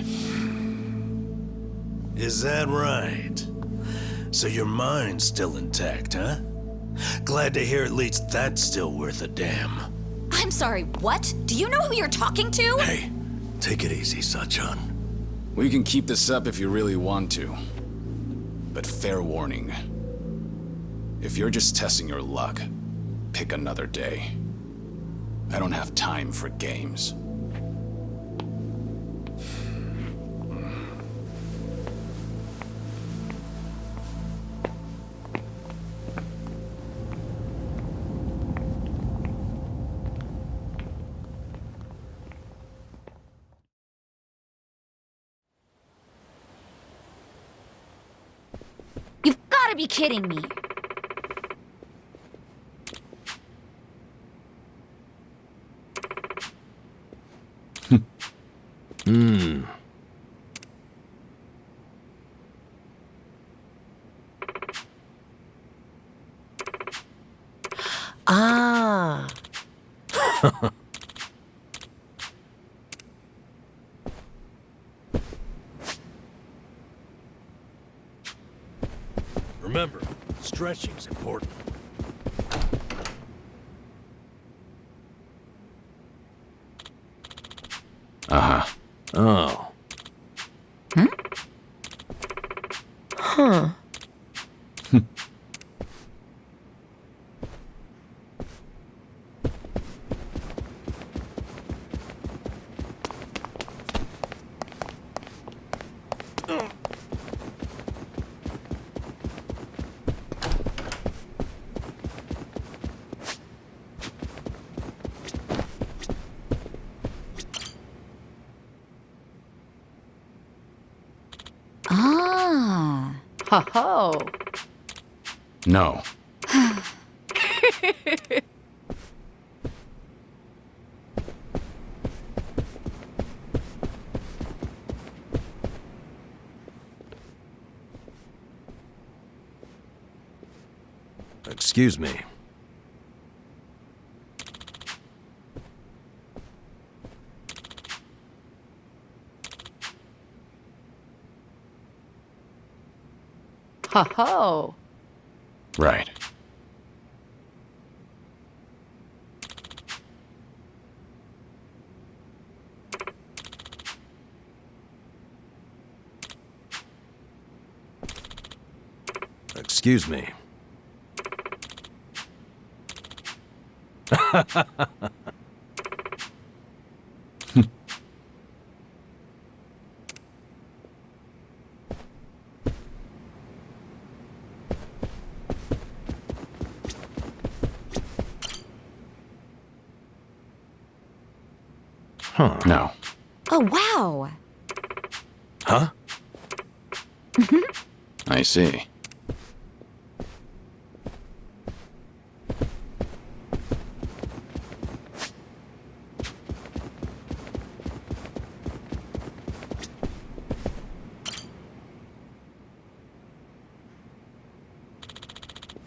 Is that right? So your mind's still intact, huh? Glad to hear at least that's still worth a damn. I'm sorry, what? Do you know who you're talking to? Hey, take it easy, Sachan. We can keep this up if you really want to. But fair warning. If you're just testing your luck, pick another day. I don't have time for games. You've got to be kidding me. Ah. Remember, stretching's important. Uh-huh. Oh. Huh. Ah. Ho ho. No. Excuse me. Ho ho! Right. Excuse me. Huh. No. Oh, wow. Huh? I see.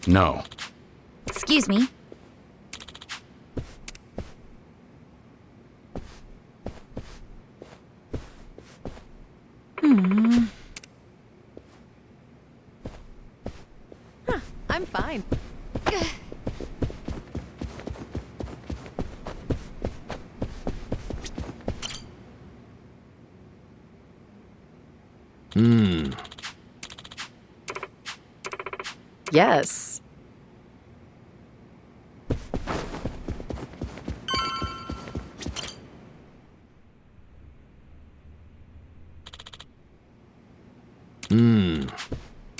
No. Excuse me. I'm fine. Yes.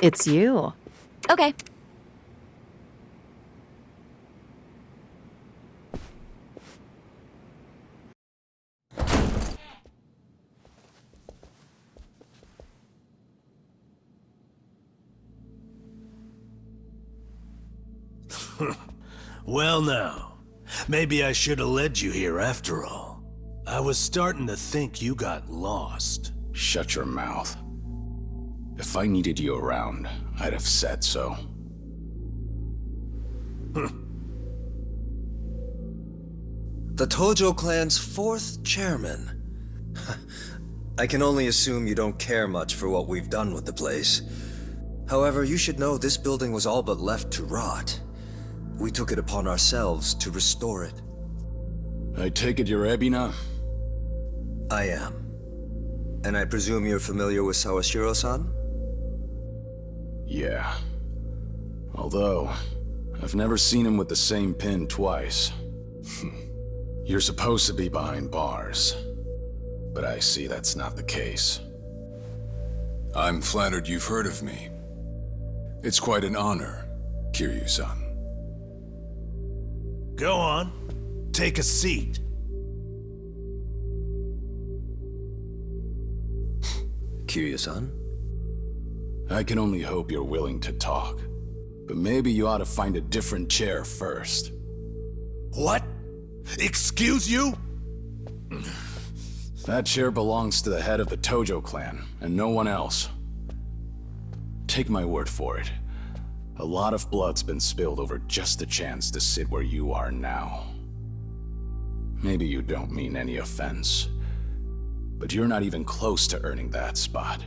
It's you. Okay. Well now, maybe I should have led you here after all. I was starting to think you got lost. Shut your mouth. If I needed you around, I'd have said so. The Tojo clan's 4th chairman. I can only assume you don't care much for what we've done with the place. However, you should know this building was all but left to rot. We took it upon ourselves to restore it. I take it you're Ebina? I am. And I presume you're familiar with Sawashiro-san? Yeah. Although, I've never seen him with the same pin twice. You're supposed to be behind bars. But I see that's not the case. I'm flattered you've heard of me. It's quite an honor, Kiryu-san. Go on. Take a seat. Kiryu-san? I can only hope you're willing to talk. But maybe you ought to find a different chair first. What? Excuse you? That chair belongs to the head of the Tojo clan, and no one else. Take my word for it. A lot of blood's been spilled over just a chance to sit where you are now. Maybe you don't mean any offense, but you're not even close to earning that spot.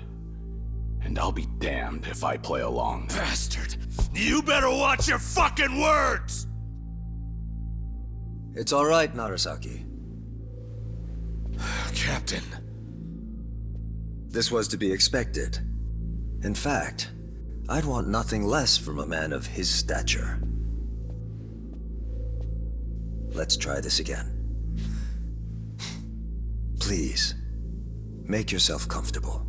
And I'll be damned if I play along. Bastard! You better watch your fucking words! It's all right, Narasaki. Captain. This was to be expected. In fact, I'd want nothing less from a man of his stature. Let's try this again. Please, make yourself comfortable.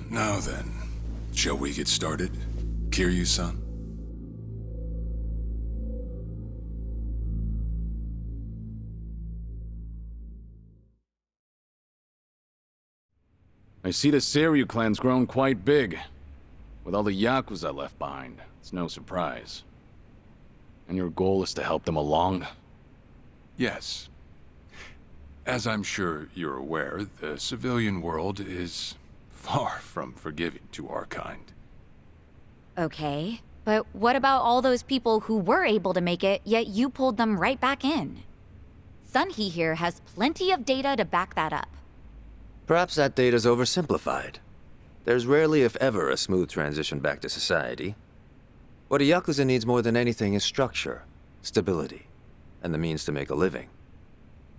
Now then, shall we get started, Kiryu-san? I see the Seiryu clan's grown quite big. With all the Yakuza left behind, it's no surprise. And your goal is to help them along? Yes. As I'm sure you're aware, the civilian world is far from forgiving to our kind. Okay, but what about all those people who were able to make it, yet you pulled them right back in? Sunhee here has plenty of data to back that up. Perhaps that data's oversimplified. There's rarely, if ever, a smooth transition back to society. What a Yakuza needs more than anything is structure, stability, and the means to make a living.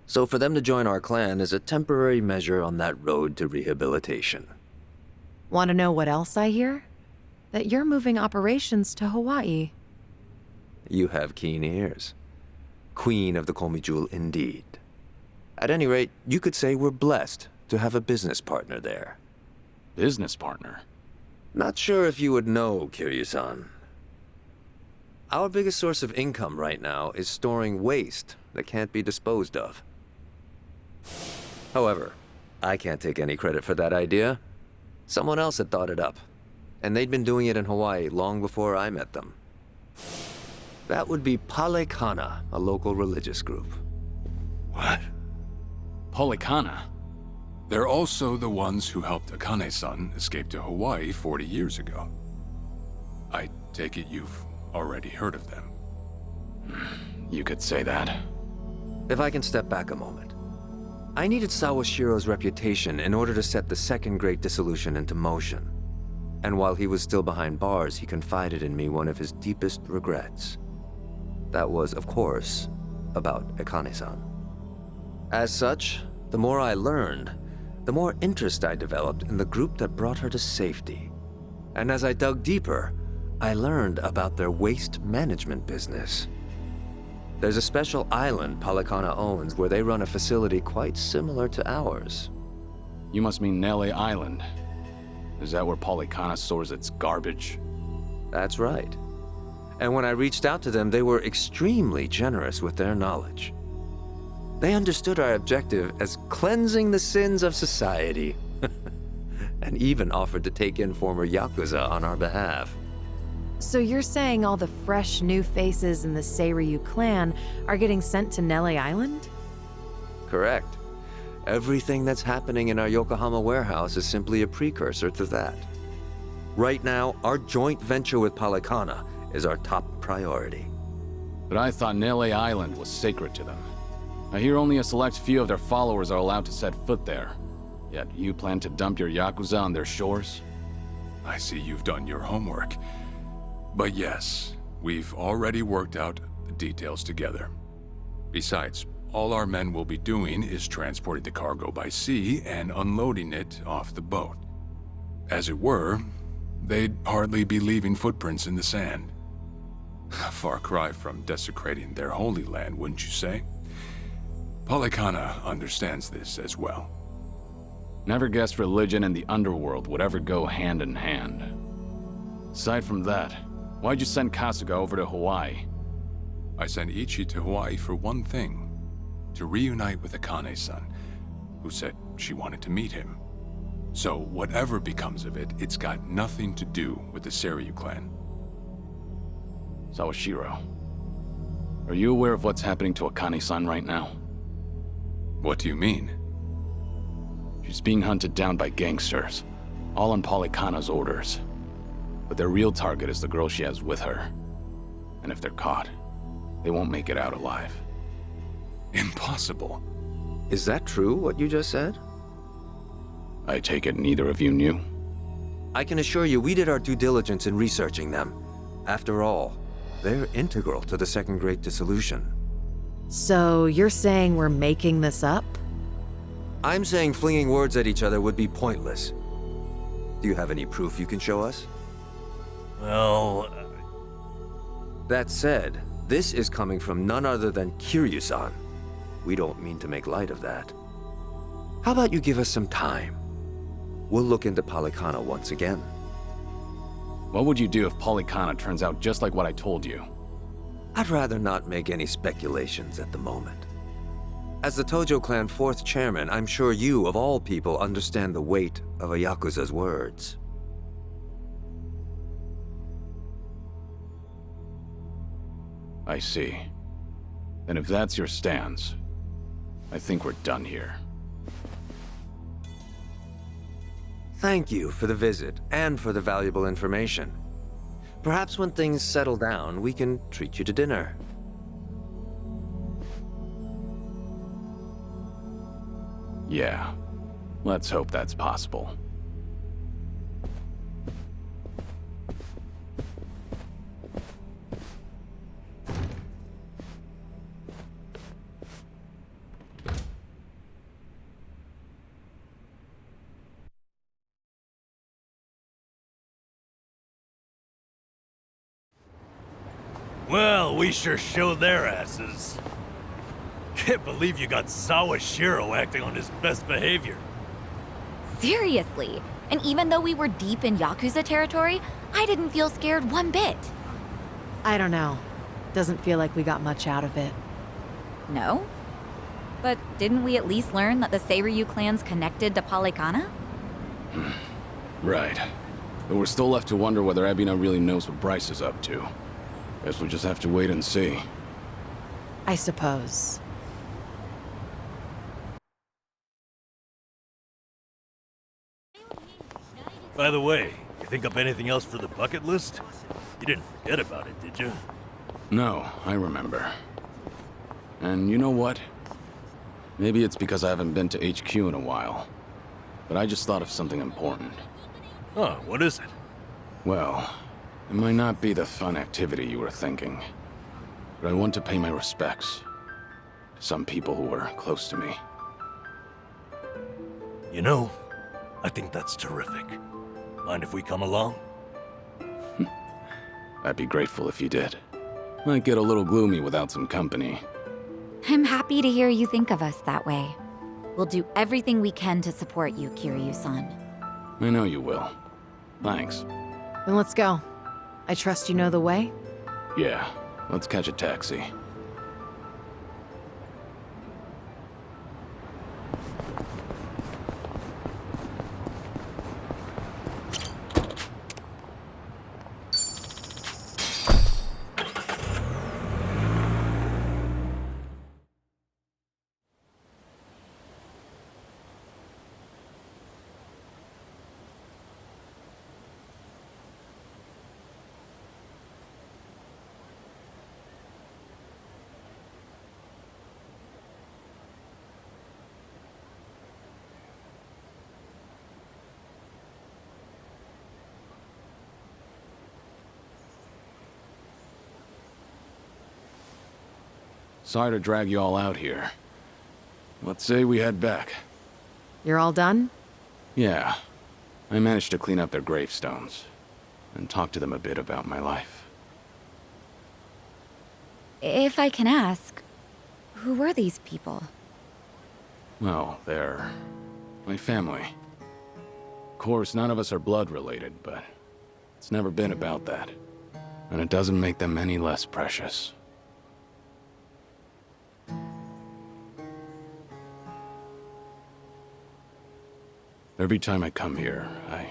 So for them to join our clan is a temporary measure on that road to rehabilitation. Want to know what else I hear? That you're moving operations to Hawaii. You have keen ears. Queen of the Komi Jewel indeed. At any rate, you could say we're blessed to have a business partner there. Business partner? Not sure if you would know, Kiryu-san. Our biggest source of income right now is storing waste that can't be disposed of. However, I can't take any credit for that idea. Someone else had thought it up, and they'd been doing it in Hawaii long before I met them. That would be Palekana, a local religious group. What? Palekana? They're also the ones who helped Akane-san escape to Hawaii 40 years ago. I take it you've already heard of them. You could say that. If I can step back a moment. I needed Sawashiro's reputation in order to set the second Great Dissolution into motion. And while he was still behind bars, he confided in me one of his deepest regrets. That was, of course, about Akane-san. As such, the more I learned, the more interest I developed in the group that brought her to safety. And as I dug deeper, I learned about their waste management business. There's a special island Palekana owns where they run a facility quite similar to ours. You must mean Nele Island. Is that where Palekana stores its garbage? That's right. And when I reached out to them, they were extremely generous with their knowledge. They understood our objective as cleansing the sins of society, and even offered to take in former Yakuza on our behalf. So you're saying all the fresh new faces in the Seiryu clan are getting sent to Nele Island? Correct. Everything that's happening in our Yokohama warehouse is simply a precursor to that. Right now, our joint venture with Palekana is our top priority. But I thought Nele Island was sacred to them. I hear only a select few of their followers are allowed to set foot there. Yet you plan to dump your Yakuza on their shores? I see you've done your homework. But yes, we've already worked out the details together. Besides, all our men will be doing is transporting the cargo by sea and unloading it off the boat. As it were, they'd hardly be leaving footprints in the sand. A far cry from desecrating their holy land, wouldn't you say? Palekana understands this as well. Never guessed religion and the underworld would ever go hand in hand. Aside from that, why'd you send Kasuga over to Hawaii? I sent Ichi to Hawaii for one thing. To reunite with Akane-san, who said she wanted to meet him. So whatever becomes of it, it's got nothing to do with the Seiryu clan. Sawashiro, are you aware of what's happening to Akane-san right now? What do you mean? She's being hunted down by gangsters, all on Palekana's orders. But their real target is the girl she has with her. And if they're caught, they won't make it out alive. Impossible. Is that true, what you just said? I take it neither of you knew? I can assure you we did our due diligence in researching them. After all, they're integral to the Second Great Dissolution. So you're saying we're making this up? I'm saying flinging words at each other would be pointless. Do you have any proof you can show us? Well... That said, this is coming from none other than Kiryu-san. We don't mean to make light of that. How about you give us some time? We'll look into Palekana once again. What would you do if Palekana turns out just like what I told you? I'd rather not make any speculations at the moment. As the Tojo clan 4th chairman, I'm sure you, of all people, understand the weight of a Yakuza's words. I see. Then if that's your stance, I think we're done here. Thank you for the visit and for the valuable information. Perhaps when things settle down, we can treat you to dinner. Yeah. Let's hope that's possible. Well, we sure showed their asses. Can't believe you got Sawashiro acting on his best behavior. Seriously. And even though we were deep in Yakuza territory, I didn't feel scared one bit. I don't know. Doesn't feel like we got much out of it. No? But didn't we at least learn that the Seiryu clan's connected to Polycana? Right. But we're still left to wonder whether Ebina really knows what Bryce is up to. Guess we'll just have to wait and see. I suppose. By the way, you think up anything else for the bucket list? You didn't forget about it, did you? No, I remember. And you know what? Maybe it's because I haven't been to HQ in a while. But I just thought of something important. Oh, what is it? Well, it might not be the fun activity you were thinking. But I want to pay my respects to some people who were close to me. You know, I think that's terrific. Mind if we come along? I'd be grateful if you did. Might get a little gloomy without some company. I'm happy to hear you think of us that way. We'll do everything we can to support you, Kiryu-san. I know you will. Thanks. Then let's go. I trust you know the way? Yeah, let's catch a taxi. Sorry to drag you all out here. Let's say we head back. You're all done? Yeah. I managed to clean up their gravestones and talk to them a bit about my life. If I can ask, who were these people? Well, they're my family. Of course, none of us are blood related, but it's never been about that. And it doesn't make them any less precious. Every time I come here, I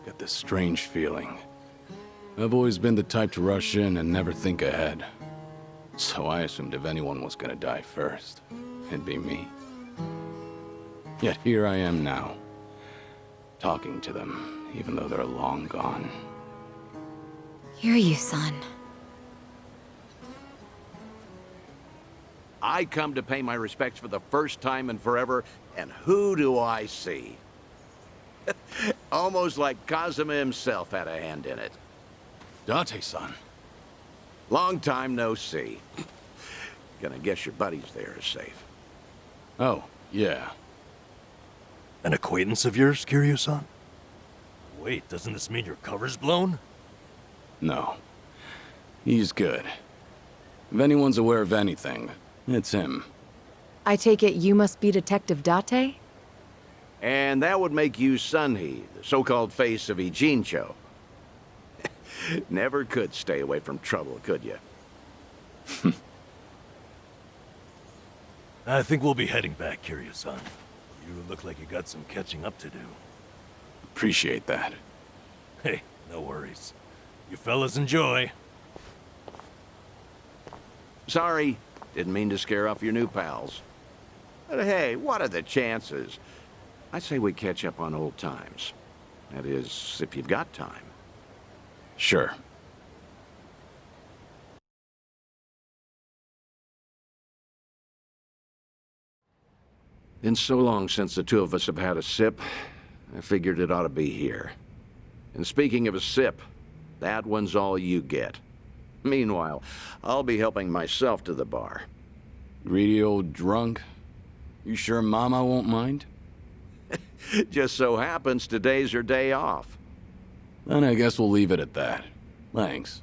get this strange feeling. I've always been the type to rush in and never think ahead. So I assumed if anyone was gonna die first, it'd be me. Yet here I am now, talking to them, even though they're long gone. Kiryu-san. I come to pay my respects for the first time in forever, and who do I see? Almost like Kazuma himself had a hand in it. Date-san. Long time no see. Gonna guess your buddies there are safe. Oh, yeah. An acquaintance of yours, Kiryu-san? Wait, doesn't this mean your cover's blown? No. He's good. If anyone's aware of anything, it's him. I take it you must be Detective Date? And that would make you Sunhee, the so-called face of Ijincho. Never could stay away from trouble, could you? I think we'll be heading back, Kiryu-san. You look like you got some catching up to do. Appreciate that. Hey, no worries. You fellas enjoy. Sorry, didn't mean to scare off your new pals. But hey, what are the chances? I say we catch up on old times. That is, if you've got time. Sure. Been so long since the two of us have had a sip, I figured it ought to be here. And speaking of a sip, that one's all you get. Meanwhile, I'll be helping myself to the bar. Greedy old drunk? You sure Mama won't mind? Just so happens today's her day off. Then I guess we'll leave it at that. Thanks.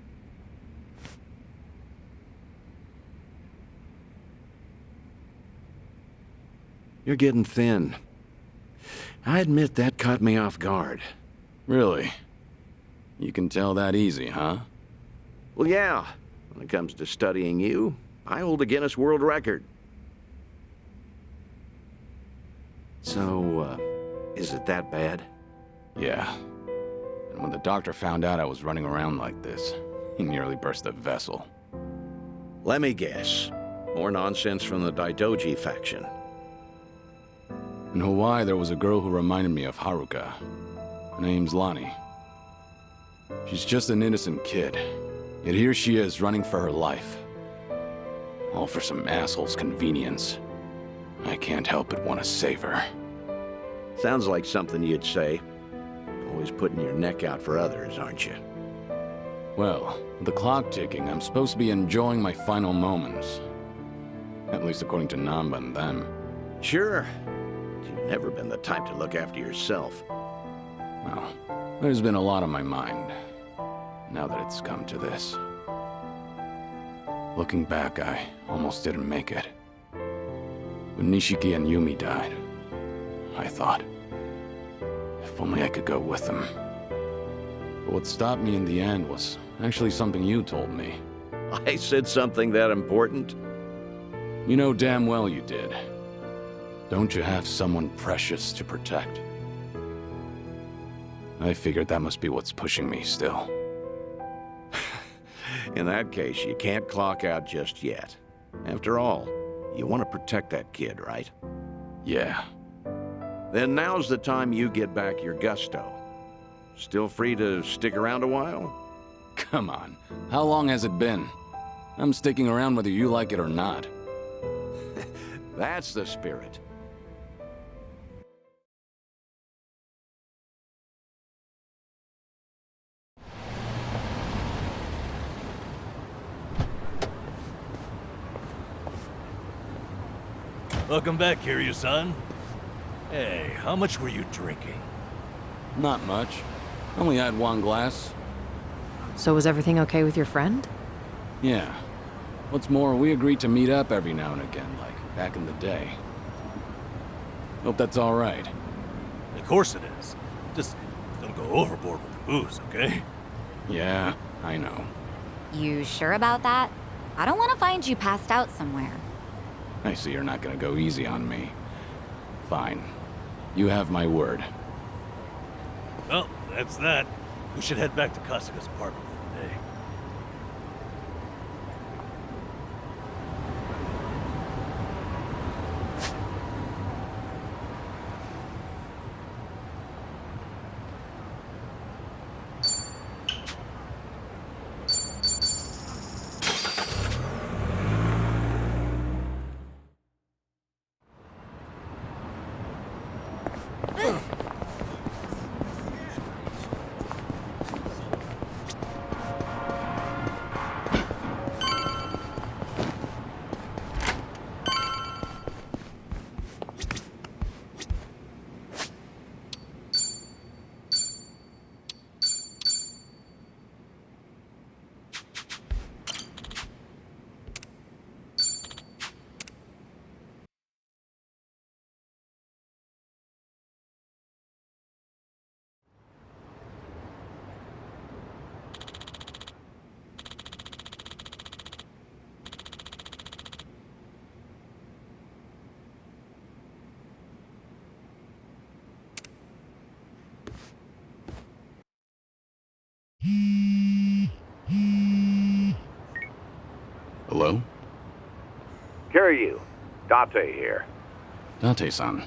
You're getting thin. I admit that caught me off guard. Really? You can tell that easy, huh? Well, yeah. When it comes to studying you, I hold a Guinness World Record. So, is it that bad? Yeah. And when the doctor found out I was running around like this, he nearly burst a vessel. Let me guess. More nonsense from the Daidoji faction. In Hawaii, there was a girl who reminded me of Haruka. Her name's Lonnie. She's just an innocent kid. Yet here she is, running for her life. All for some asshole's convenience. I can't help but want to save her. Sounds like something you'd say. Always putting your neck out for others, aren't you? Well, with the clock ticking, I'm supposed to be enjoying my final moments. At least according to Namba and them. Sure. You've never been the type to look after yourself. Well, there's been a lot on my mind, now that it's come to this. Looking back, I almost didn't make it. When Nishiki and Yumi died, I thought, if only I could go with them. But what stopped me in the end was actually something you told me. I said something that important? You know damn well you did. Don't you have someone precious to protect? I figured that must be what's pushing me still. In that case, you can't clock out just yet. After all, you want to protect that kid, right? Yeah. Then now's the time you get back your gusto. Still free to stick around a while? Come on. How long has it been? I'm sticking around whether you like it or not. That's the spirit. Welcome back, Kiryu-san. Hey, how much were you drinking? Not much. Only had one glass. So was everything okay with your friend? Yeah. What's more, we agreed to meet up every now and again, like back in the day. Hope that's all right. Of course it is. Just don't go overboard with the booze, okay? Yeah, I know. You sure about that? I don't want to find you passed out somewhere. I see you're not gonna go easy on me. Fine. You have my word. Well, that's that. We should head back to Kasuga's apartment for the day. Hello? Kiryu, Date here. Date-san.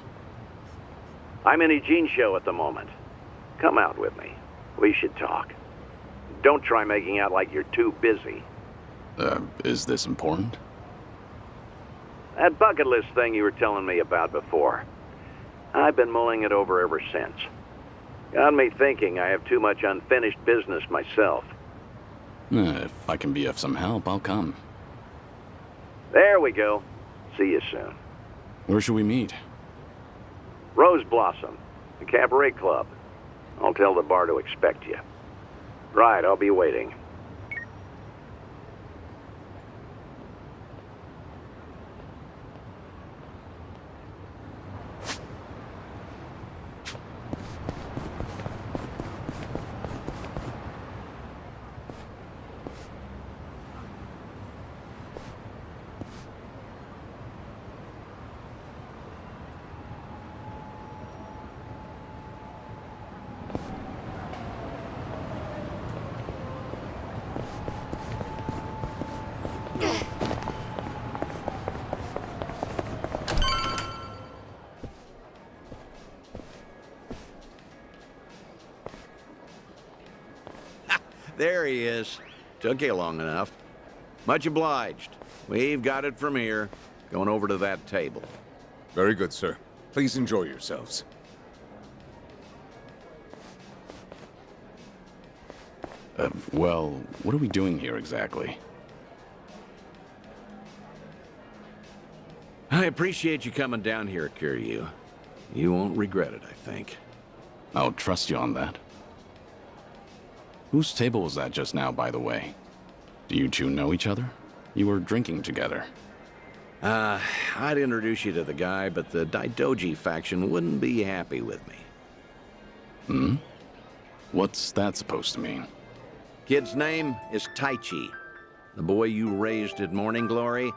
I'm in Ijin show at the moment. Come out with me. We should talk. Don't try making out like you're too busy. Is this important? That bucket list thing you were telling me about before. I've been mulling it over ever since. Got me thinking I have too much unfinished business myself. If I can be of some help, I'll come. There we go. See you soon. Where should we meet? Rose Blossom, the cabaret club. I'll tell the bar to expect you. Right, I'll be waiting. There he is. Took you long enough. Much obliged. We've got it from here. Going over to that table. Very good, sir. Please enjoy yourselves. Well, what are we doing here exactly? I appreciate you coming down here, Kiryu. You won't regret it, I think. I'll trust you on that. Whose table was that just now, by the way? Do you two know each other? You were drinking together. I'd introduce you to the guy, but the Daidoji faction wouldn't be happy with me. Hmm? What's that supposed to mean? Kid's name is Taichi. The boy you raised at Morning Glory,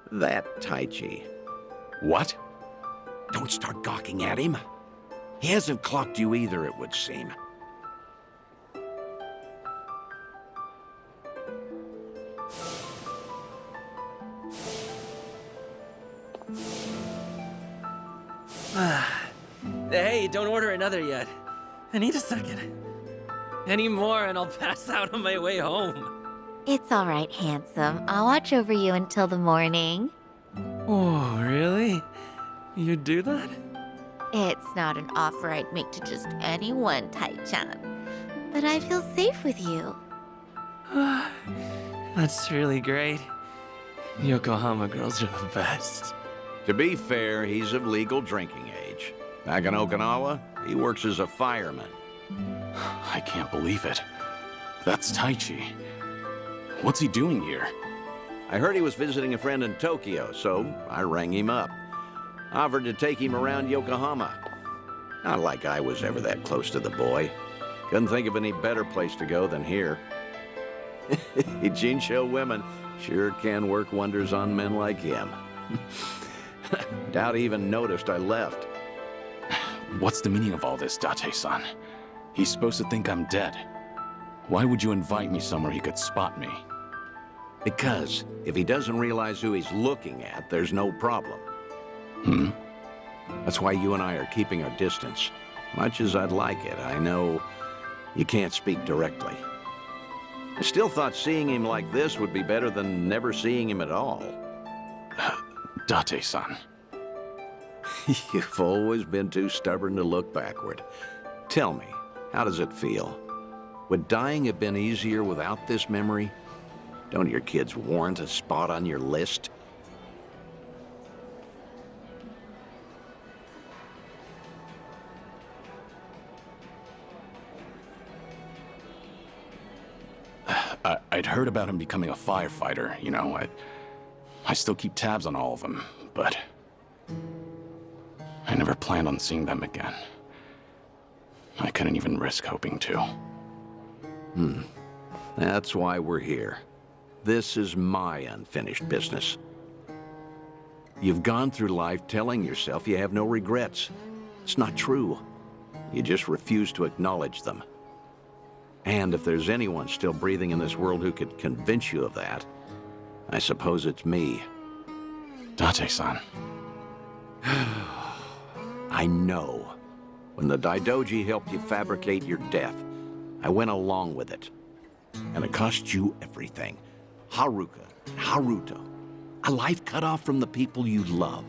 that Taichi. What? Don't start gawking at him. He hasn't clocked you either, it would seem. Hey, don't order another yet. I need a second. Any more and I'll pass out on my way home. It's all right, handsome. I'll watch over you until the morning. Oh, really? You'd do that? It's not an offer I'd make to just anyone, Tai-chan. But I feel safe with you. That's really great. Yokohama girls are the best. To be fair, he's of legal drinking age. Back in Okinawa, he works as a fireman. I can't believe it. That's Taichi. What's he doing here? I heard he was visiting a friend in Tokyo, so I rang him up. Offered to take him around Yokohama. Not like I was ever that close to the boy. Couldn't think of any better place to go than here. Jinsho women sure can work wonders on men like him. Doubt he even noticed I left. What's the meaning of all this, Date-san? He's supposed to think I'm dead. Why would you invite me somewhere he could spot me? Because if he doesn't realize who he's looking at, there's no problem. Hmm? That's why you and I are keeping our distance. Much as I'd like it, I know you can't speak directly. I still thought seeing him like this would be better than never seeing him at all. Date-san. You've always been too stubborn to look backward. Tell me, how does it feel? Would dying have been easier without this memory? Don't your kids warrant a spot on your list? I'd heard about him becoming a firefighter, you know. I still keep tabs on all of them, but I never planned on seeing them again. I couldn't even risk hoping to. That's why we're here. This is my unfinished business. You've gone through life telling yourself you have no regrets. It's not true. You just refuse to acknowledge them. And if there's anyone still breathing in this world who could convince you of that, I suppose it's me. Date-san. I know. When the Daidoji helped you fabricate your death, I went along with it. And it cost you everything. Haruka, Haruto. A life cut off from the people you love.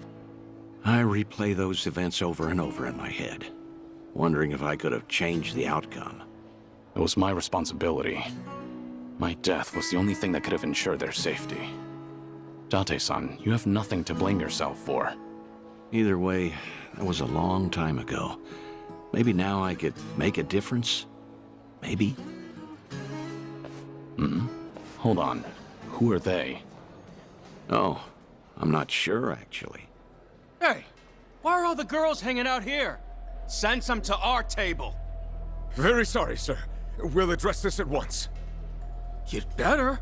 I replay those events over and over in my head, wondering if I could have changed the outcome. It was my responsibility. My death was the only thing that could have ensured their safety. Date-san, you have nothing to blame yourself for. Either way, that was a long time ago. Maybe now I could make a difference? Maybe? Hold on. Who are they? Oh, I'm not sure, actually. Hey, why are all the girls hanging out here? Send some to our table. Very sorry, sir. We'll address this at once. You'd better.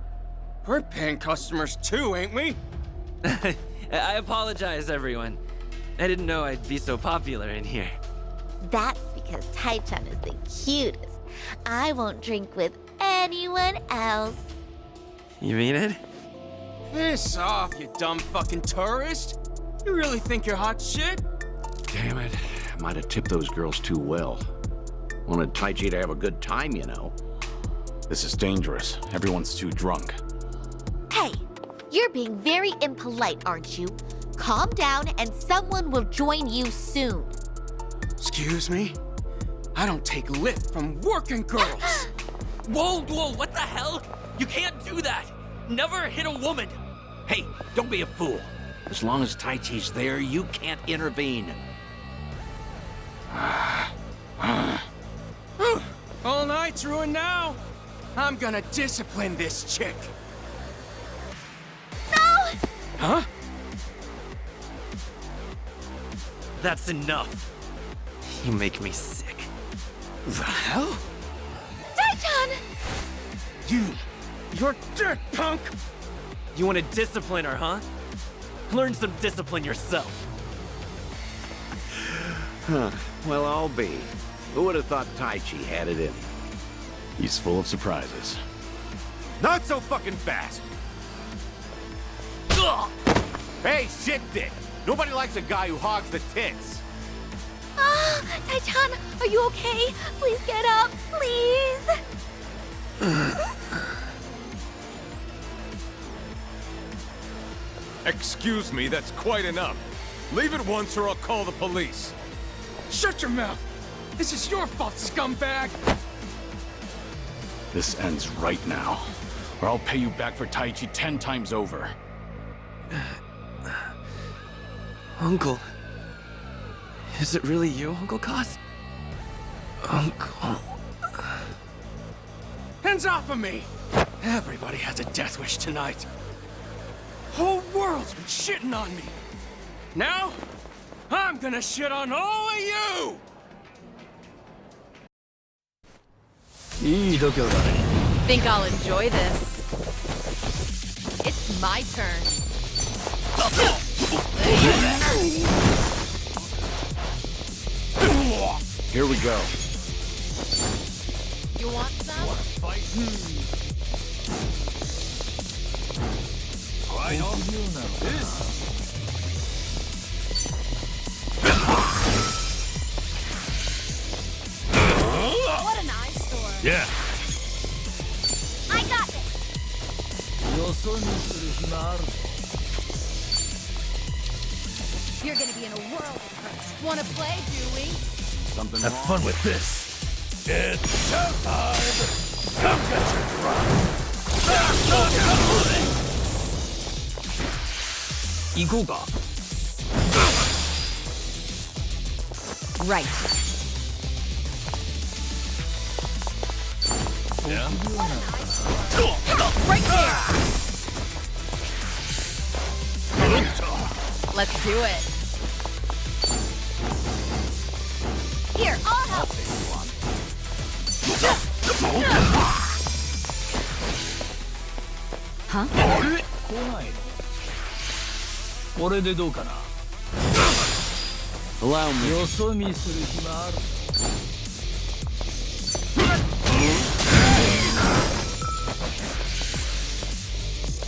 We're paying customers too, ain't we? I apologize, everyone. I didn't know I'd be so popular in here. That's because Tai-chan is the cutest. I won't drink with anyone else. You mean it? Piss off, you dumb fucking tourist. You really think you're hot shit? Damn it. I might have tipped those girls too well. Wanted Taichi to have a good time, you know. This is dangerous. Everyone's too drunk. Hey, you're being very impolite, aren't you? Calm down and someone will join you soon. Excuse me? I don't take lift from working girls. Whoa, what the hell? You can't do that! Never hit a woman! Hey, don't be a fool. As long as Taichi's there, you can't intervene. All night's ruined now. I'm gonna discipline this chick. No! Huh? That's enough. You make me sick. The hell? Tai-chan! You're dirt, punk! You want to discipline her, huh? Learn some discipline yourself. Huh. Well, I'll be. Who would have thought Taichi had it in him? He's full of surprises. Not so fucking fast! Ugh! Hey, shit dick! Nobody likes a guy who hogs the tits! Ah, Tai-chan, are you okay? Please get up, please! Excuse me, that's quite enough. Leave it once or I'll call the police. Shut your mouth! This is your fault, scumbag! This ends right now, or I'll pay you back for Taichi 10 times over. Uncle. Is it really you, Uncle Cos? Uncle. Hands off of me! Everybody has a death wish tonight. Whole world's been shitting on me. Now, I'm gonna shit on all of you! Think I'll enjoy this. It's my turn. Here we go. You want some? I know you know. What an eyesore. Yeah. I got this! You're gonna be in a whirl of hurt. Wanna play, do we? Something Have wrong? fun with this. It's showtime. Come get your prize. Right. Yeah. Right there! Let's do it. Here, I'll help. Huh? 怖い。これでどうかな。 Allow me. よそ見する暇ある。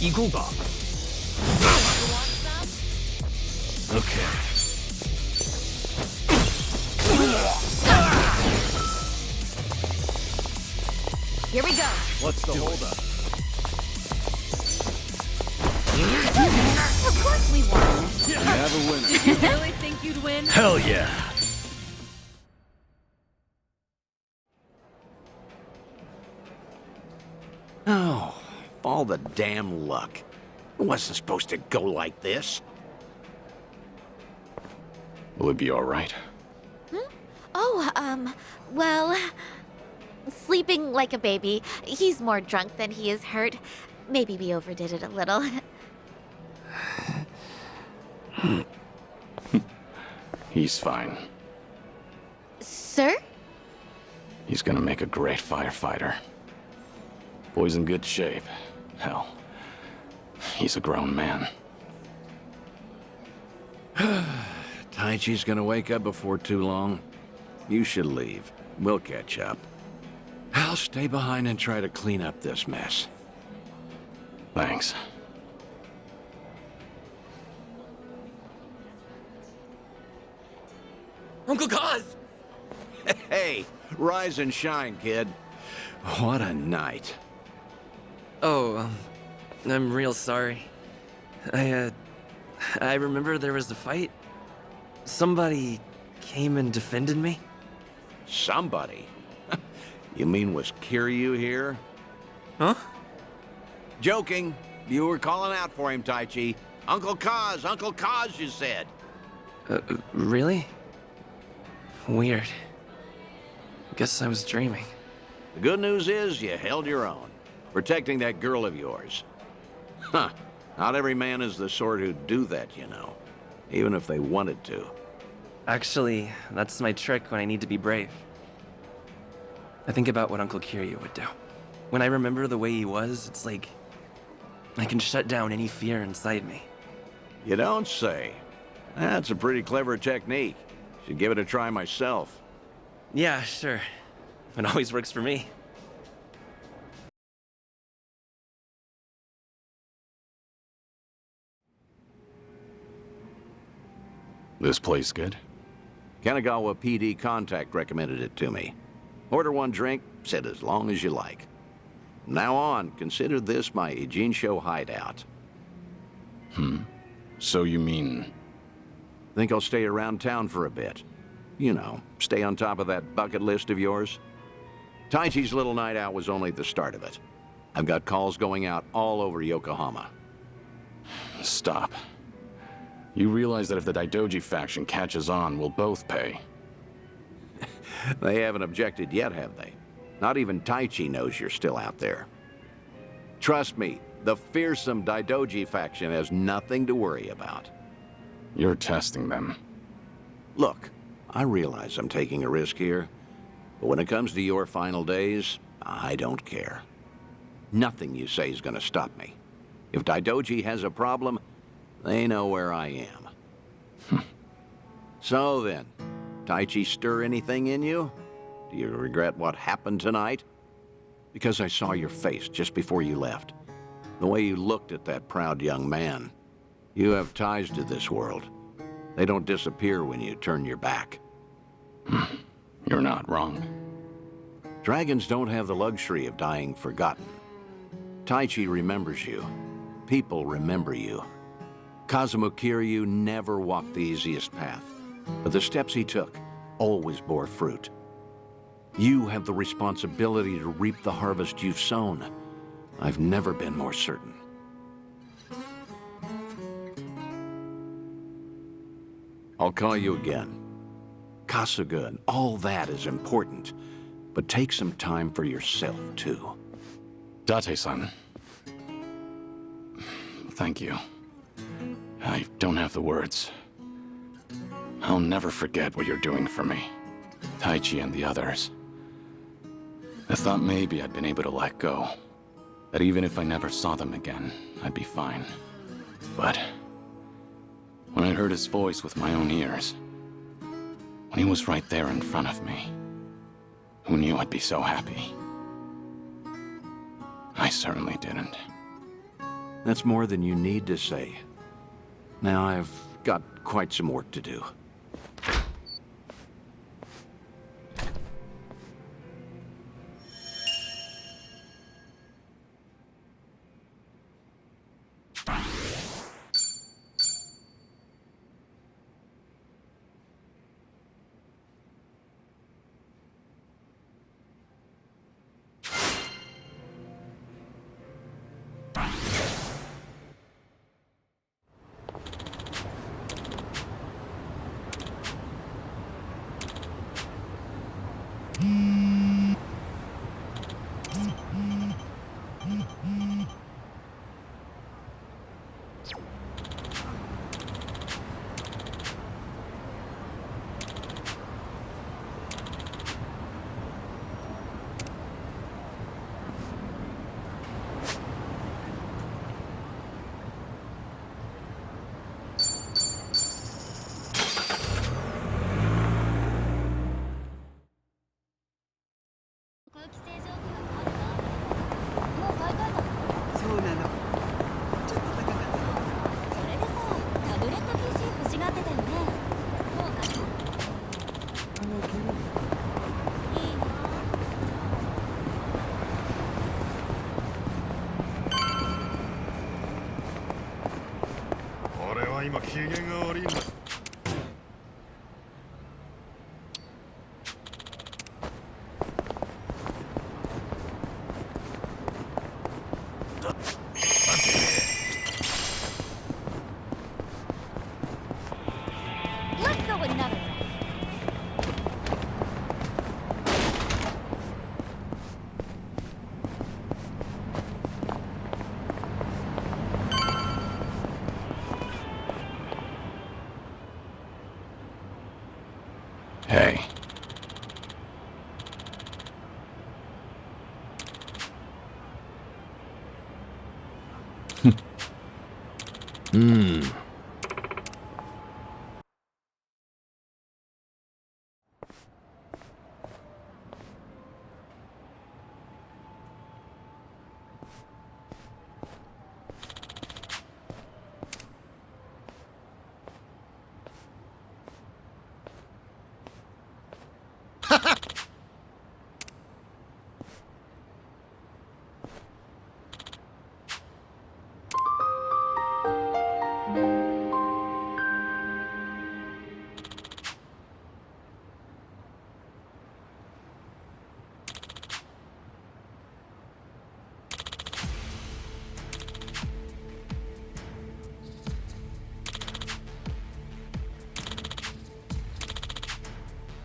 行こうか。 You want some? Okay. Here we go. What's the holdup? Of course we won. You have a winner. Did you really think you'd win? Hell yeah! Oh, all the damn luck. It wasn't supposed to go like this. Will it be all right? Oh, well, sleeping like a baby. He's more drunk than he is hurt. Maybe we overdid it a little. He's fine. Sir? He's gonna make a great firefighter. Boy's in good shape. Hell, he's a grown man. Taichi's gonna wake up before too long. You should leave. We'll catch up. I'll stay behind and try to clean up this mess. Thanks. Uncle Kaz! Hey, rise and shine, kid. What a night. Oh, I'm real sorry. I remember there was a fight. Somebody came and defended me. Somebody? You mean was Kiryu here? Huh? Joking. You were calling out for him, Taichi. Uncle Kaz, you said. Really? Weird. Guess I was dreaming. The good news is you held your own, protecting that girl of yours. Huh. Not every man is the sort who'd do that, you know. Even if they wanted to. Actually, that's my trick when I need to be brave. I think about what Uncle Kiryu would do. When I remember the way he was, it's like I can shut down any fear inside me. You don't say. That's a pretty clever technique. Should give it a try myself. Yeah, sure. It always works for me. This place good? Kanagawa PD contact recommended it to me. Order one drink, sit as long as you like. From now on, consider this my Ijincho hideout. So you mean... Think I'll stay around town for a bit. You know, stay on top of that bucket list of yours? Taichi's little night out was only the start of it. I've got calls going out all over Yokohama. Stop. You realize that if the Daidoji faction catches on, we'll both pay. They haven't objected yet, have they? Not even Taichi knows you're still out there. Trust me, the fearsome Daidoji faction has nothing to worry about. You're testing them. Look, I realize I'm taking a risk here, but when it comes to your final days, I don't care. Nothing you say is gonna stop me. If Daidoji has a problem, they know where I am. So then, Taichi stir anything in you? Do you regret what happened tonight? Because I saw your face just before you left. The way you looked at that proud young man. You have ties to this world. They don't disappear when you turn your back. You're not wrong. Dragons don't have the luxury of dying forgotten. Taichi remembers you. People remember you. Kazuma Kiryu never walked the easiest path, but the steps he took always bore fruit. You have the responsibility to reap the harvest you've sown. I've never been more certain. I'll call you again. Kasuga and all that is important, but take some time for yourself, too. Date-san. Thank you. I don't have the words. I'll never forget what you're doing for me. Taichi and the others. I thought maybe I'd been able to let go. That even if I never saw them again, I'd be fine. But when I heard his voice with my own ears, when he was right there in front of me, who knew I'd be so happy? I certainly didn't. That's more than you need to say. Now I've got quite some work to do. 今機嫌が悪いんだ。Let's go another way. Hey.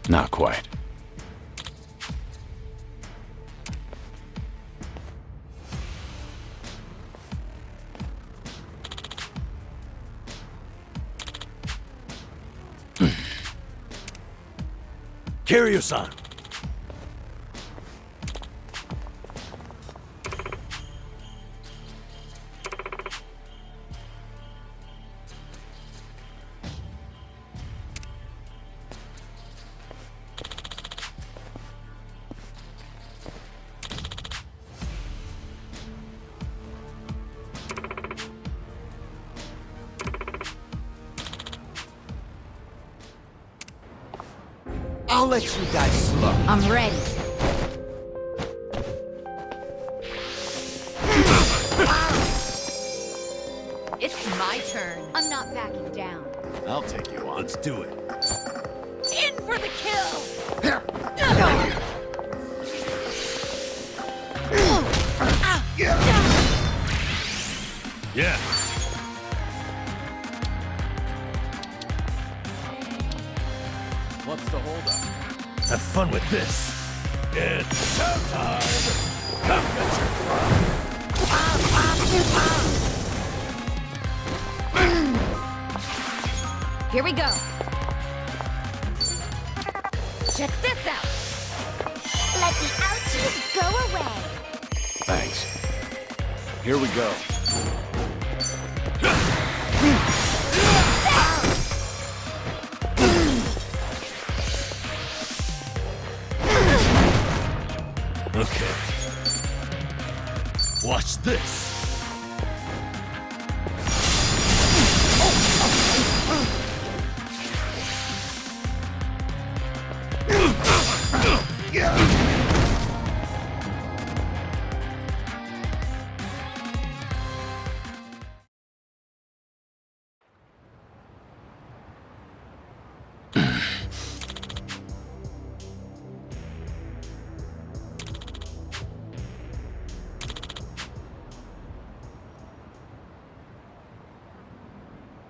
Not quite. Kiryu-san! I'll let you guys slow. I'm ready. It's my turn. I'm not backing down. I'll take you on. Let's do it. In for the kill! Yeah. What's the holdup? Have fun with this. It's showtime! Come get your Here we go. Check this out. Let the ouchies go away. Thanks. Here we go. Okay. Watch this.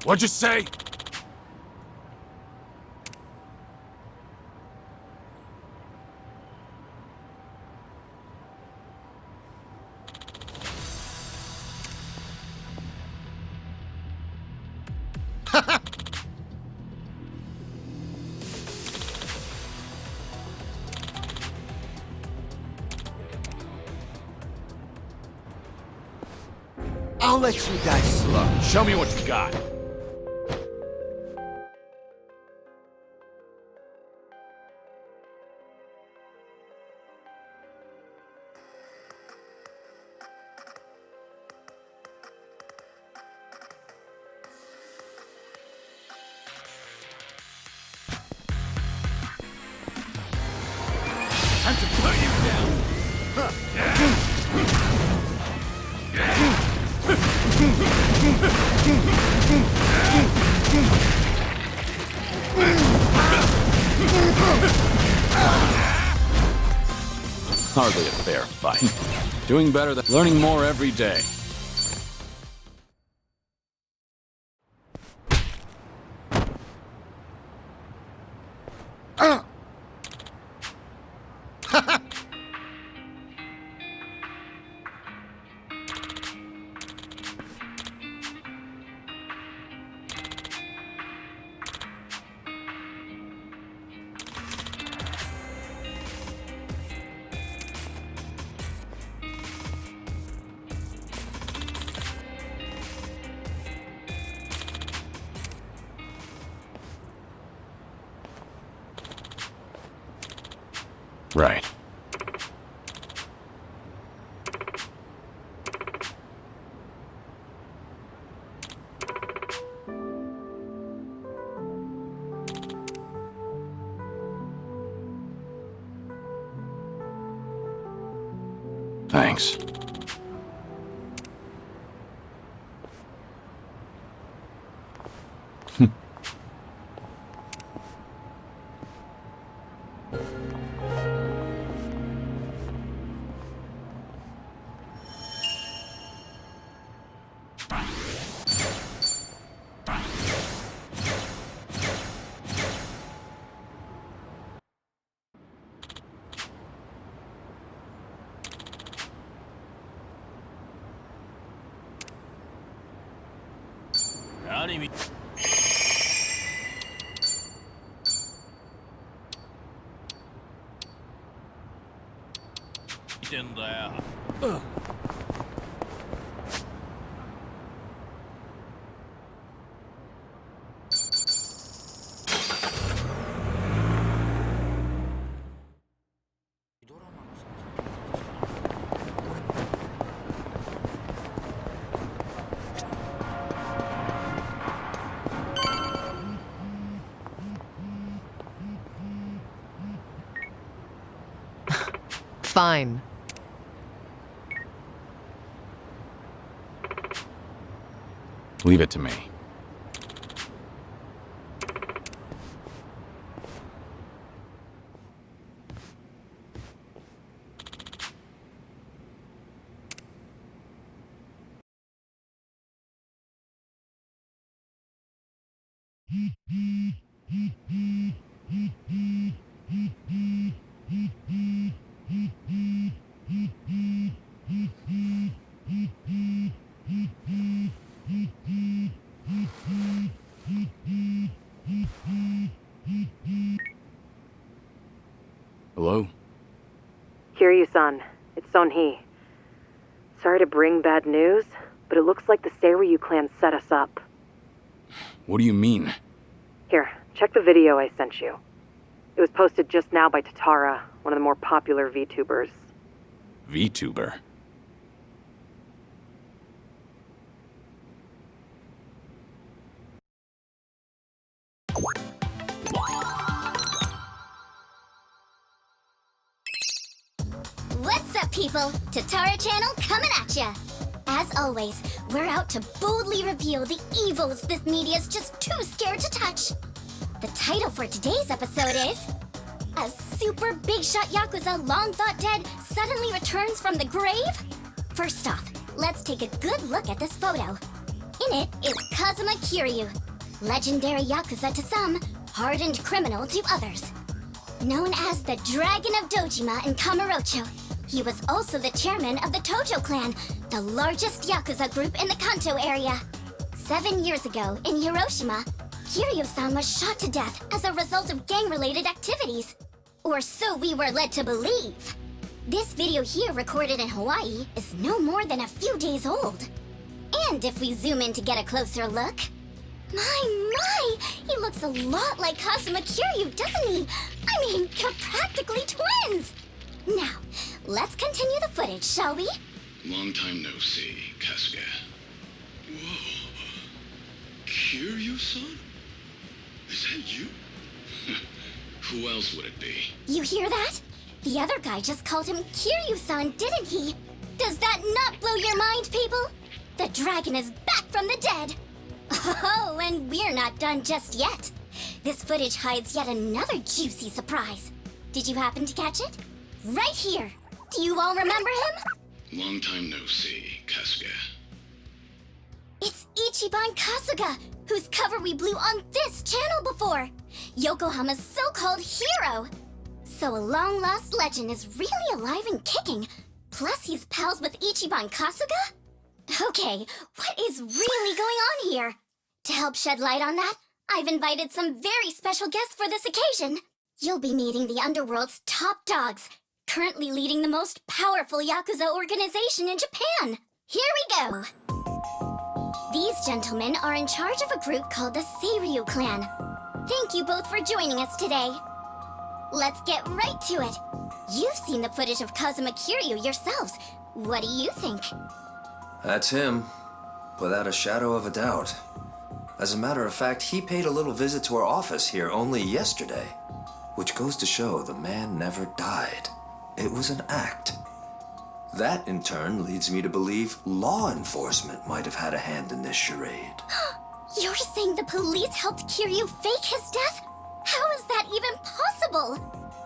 What'd you say? I'll let you guys slow. Show me what you got. Time to put you down! Hardly a fair fight. Doing better than learning more every day. Right. Thanks. Fine. Leave it to me. Hello? Kiryu-san, it's Son-hee. Sorry to bring bad news, but it looks like the Seiryu clan set us up. What do you mean? Here, check the video I sent you. It was posted just now by Tatara, one of the more popular VTubers. VTuber? What's up, people? Tatara Channel coming at ya! As always, we're out to boldly reveal the evils this media's just too scared to touch. The title for today's episode is... A super big shot Yakuza long thought dead suddenly returns from the grave? First off, let's take a good look at this photo. In it is Kazuma Kiryu, legendary Yakuza to some, hardened criminal to others. Known as the Dragon of Dojima in Kamurocho, he was also the chairman of the Tojo clan, the largest Yakuza group in the Kanto area. 7 years ago, in Hiroshima, Kiryu-san was shot to death as a result of gang-related activities. Or so we were led to believe. This video here, recorded in Hawaii, is no more than a few days old. And if we zoom in to get a closer look... My! He looks a lot like Kazuma Kiryu, doesn't he? I mean, they're practically twins! Now, let's continue the footage, shall we? Long time no see, Kasuga. Whoa. Kiryu-san? Is that you? Who else would it be? You hear that? The other guy just called him Kiryu-san, didn't he? Does that not blow your mind, people? The dragon is back from the dead! Oh, and we're not done just yet. This footage hides yet another juicy surprise. Did you happen to catch it? Right here! Do you all remember him? Long time no see, Kasuga. It's Ichiban Kasuga, whose cover we blew on this channel before. Yokohama's so-called hero. So a long-lost legend is really alive and kicking. Plus he's pals with Ichiban Kasuga? Okay, what is really going on here? To help shed light on that, I've invited some very special guests for this occasion. You'll be meeting the Underworld's top dogs, currently leading the most powerful Yakuza organization in Japan. Here we go! These gentlemen are in charge of a group called the Seiryu Clan. Thank you both for joining us today. Let's get right to it. You've seen the footage of Kazuma Kiryu yourselves. What do you think? That's him, without a shadow of a doubt. As a matter of fact, he paid a little visit to our office here only yesterday. Which goes to show the man never died. It was an act. That, in turn, leads me to believe law enforcement might have had a hand in this charade. You're saying the police helped Kiryu fake his death? How is that even possible?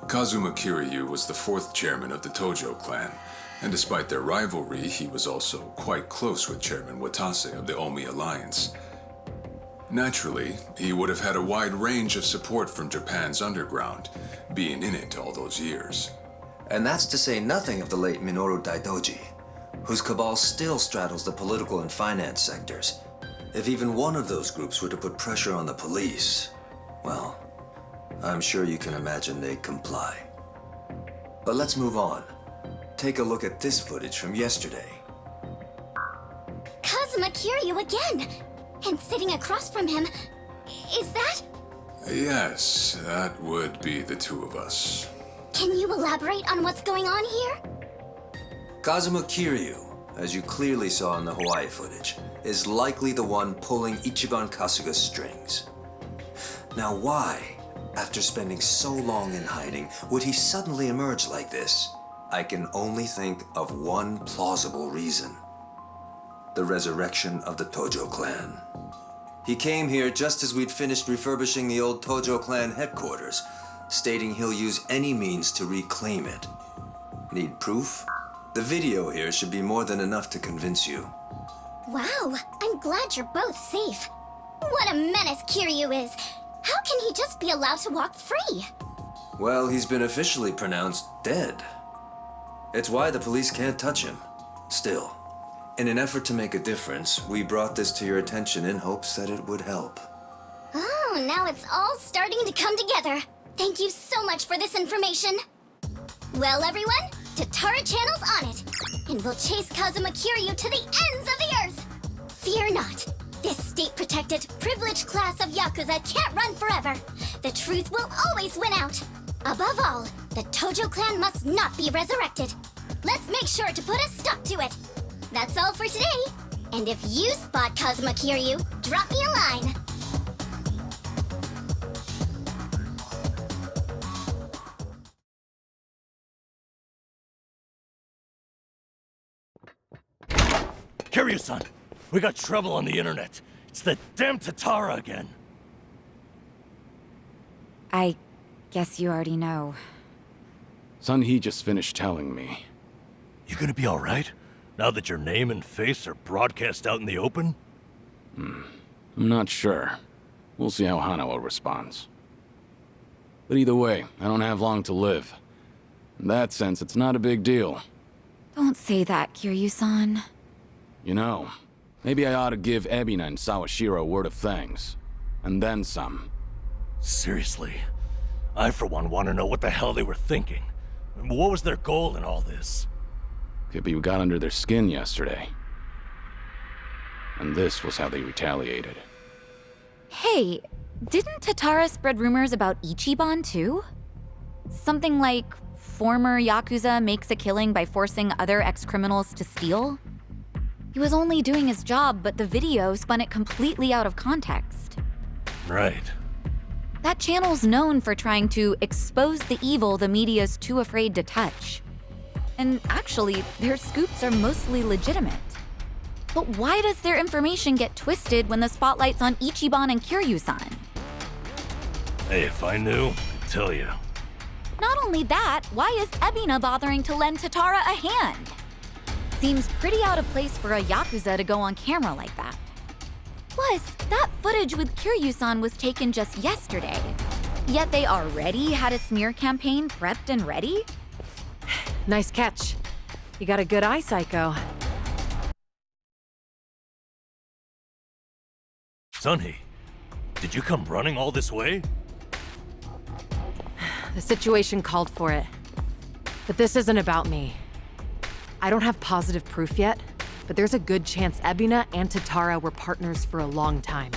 Kazuma Kiryu was the fourth chairman of the Tojo clan, and despite their rivalry, he was also quite close with Chairman Watase of the Omi Alliance. Naturally, he would have had a wide range of support from Japan's underground, being in it all those years. And that's to say nothing of the late Minoru Daidoji, whose cabal still straddles the political and finance sectors. If even one of those groups were to put pressure on the police, well, I'm sure you can imagine they'd comply. But let's move on. Take a look at this footage from yesterday. Kazuma Kiryu again! And sitting across from him, is that? Yes, that would be the two of us. Can you elaborate on what's going on here? Kazuma Kiryu, as you clearly saw in the Hawaii footage, is likely the one pulling Ichiban Kasuga's strings. Now why, after spending so long in hiding, would he suddenly emerge like this? I can only think of one plausible reason. The resurrection of the Tojo clan. He came here just as we'd finished refurbishing the old Tojo clan headquarters, stating he'll use any means to reclaim it. Need proof? The video here should be more than enough to convince you. Wow, I'm glad you're both safe. What a menace Kiryu is. How can he just be allowed to walk free? Well, he's been officially pronounced dead. It's why the police can't touch him. Still, in an effort to make a difference, we brought this to your attention in hopes that it would help. Oh, now it's all starting to come together. Thank you so much for this information. Well, everyone, Tatara Channel's on it, and we'll chase Kazuma Kiryu to the ends of the earth. Fear not. This state-protected, privileged class of Yakuza can't run forever. The truth will always win out. Above all, the Tojo clan must not be resurrected. Let's make sure to put a stop to it. That's all for today. And if you spot Kazuma Kiryu, drop me a line. Kiryu-san, we got trouble on the internet. It's the damn Tatara again. I guess you already know. Sun-Hee just finished telling me. You gonna be alright? Now that your name and face are broadcast out in the open? I'm not sure. We'll see how Hanawa responds. But either way, I don't have long to live. In that sense, it's not a big deal. Don't say that, Kiryu-san. You know, maybe I ought to give Ebina and Sawashiro a word of thanks. And then some. Seriously? I, for one, want to know what the hell they were thinking. What was their goal in all this? Could be we got under their skin yesterday. And this was how they retaliated. Hey, didn't Tatara spread rumors about Ichiban too? Something like former Yakuza makes a killing by forcing other ex-criminals to steal? He was only doing his job, but the video spun it completely out of context. Right. That channel's known for trying to expose the evil the media's too afraid to touch. And actually, their scoops are mostly legitimate. But why does their information get twisted when the spotlight's on Ichiban and Kiryu-san? Hey, if I knew, I'd tell you. Not only that, why is Ebina bothering to lend Tatara a hand? Seems pretty out of place for a Yakuza to go on camera like that. Plus, that footage with Kiryu-san was taken just yesterday. Yet they already had a smear campaign prepped and ready? Nice catch. You got a good eye, Psycho. Sunny, did you come running all this way? The situation called for it. But this isn't about me. I don't have positive proof yet, but there's a good chance Ebina and Tatara were partners for a long time.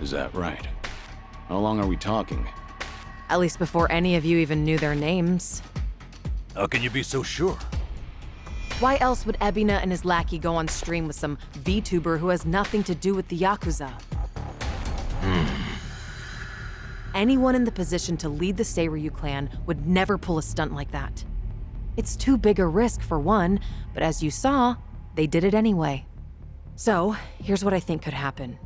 Is that right? How long are we talking? At least before any of you even knew their names. How can you be so sure? Why else would Ebina and his lackey go on stream with some VTuber who has nothing to do with the Yakuza? Anyone in the position to lead the Seiryu clan would never pull a stunt like that. It's too big a risk for one, but as you saw, they did it anyway. So, here's what I think could happen.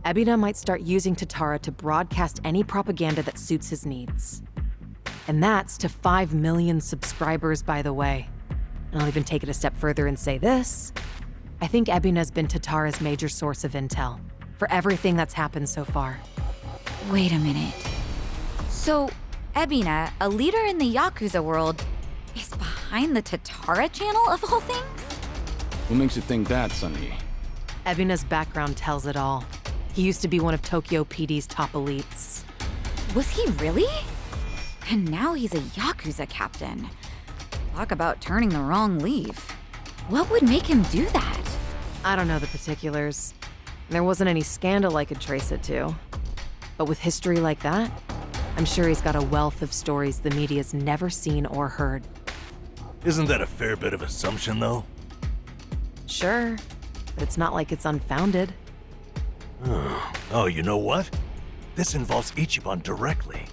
Ebina might start using Tatara to broadcast any propaganda that suits his needs. And that's to 5 million subscribers, by the way. And I'll even take it a step further and say this. I think Ebina's been Tatara's major source of intel for everything that's happened so far. Wait a minute. So, Ebina, a leader in the Yakuza world, is behind the Tatara channel of all things? What makes you think that, Sunny? Ebina's background tells it all. He used to be one of Tokyo PD's top elites. Was he really? And now he's a Yakuza captain. Talk about turning the wrong leaf. What would make him do that? I don't know the particulars. There wasn't any scandal I could trace it to. But with history like that, I'm sure he's got a wealth of stories the media's never seen or heard. Isn't that a fair bit of assumption, though? Sure, but it's not like it's unfounded. Oh, you know what? This involves Ichiban directly.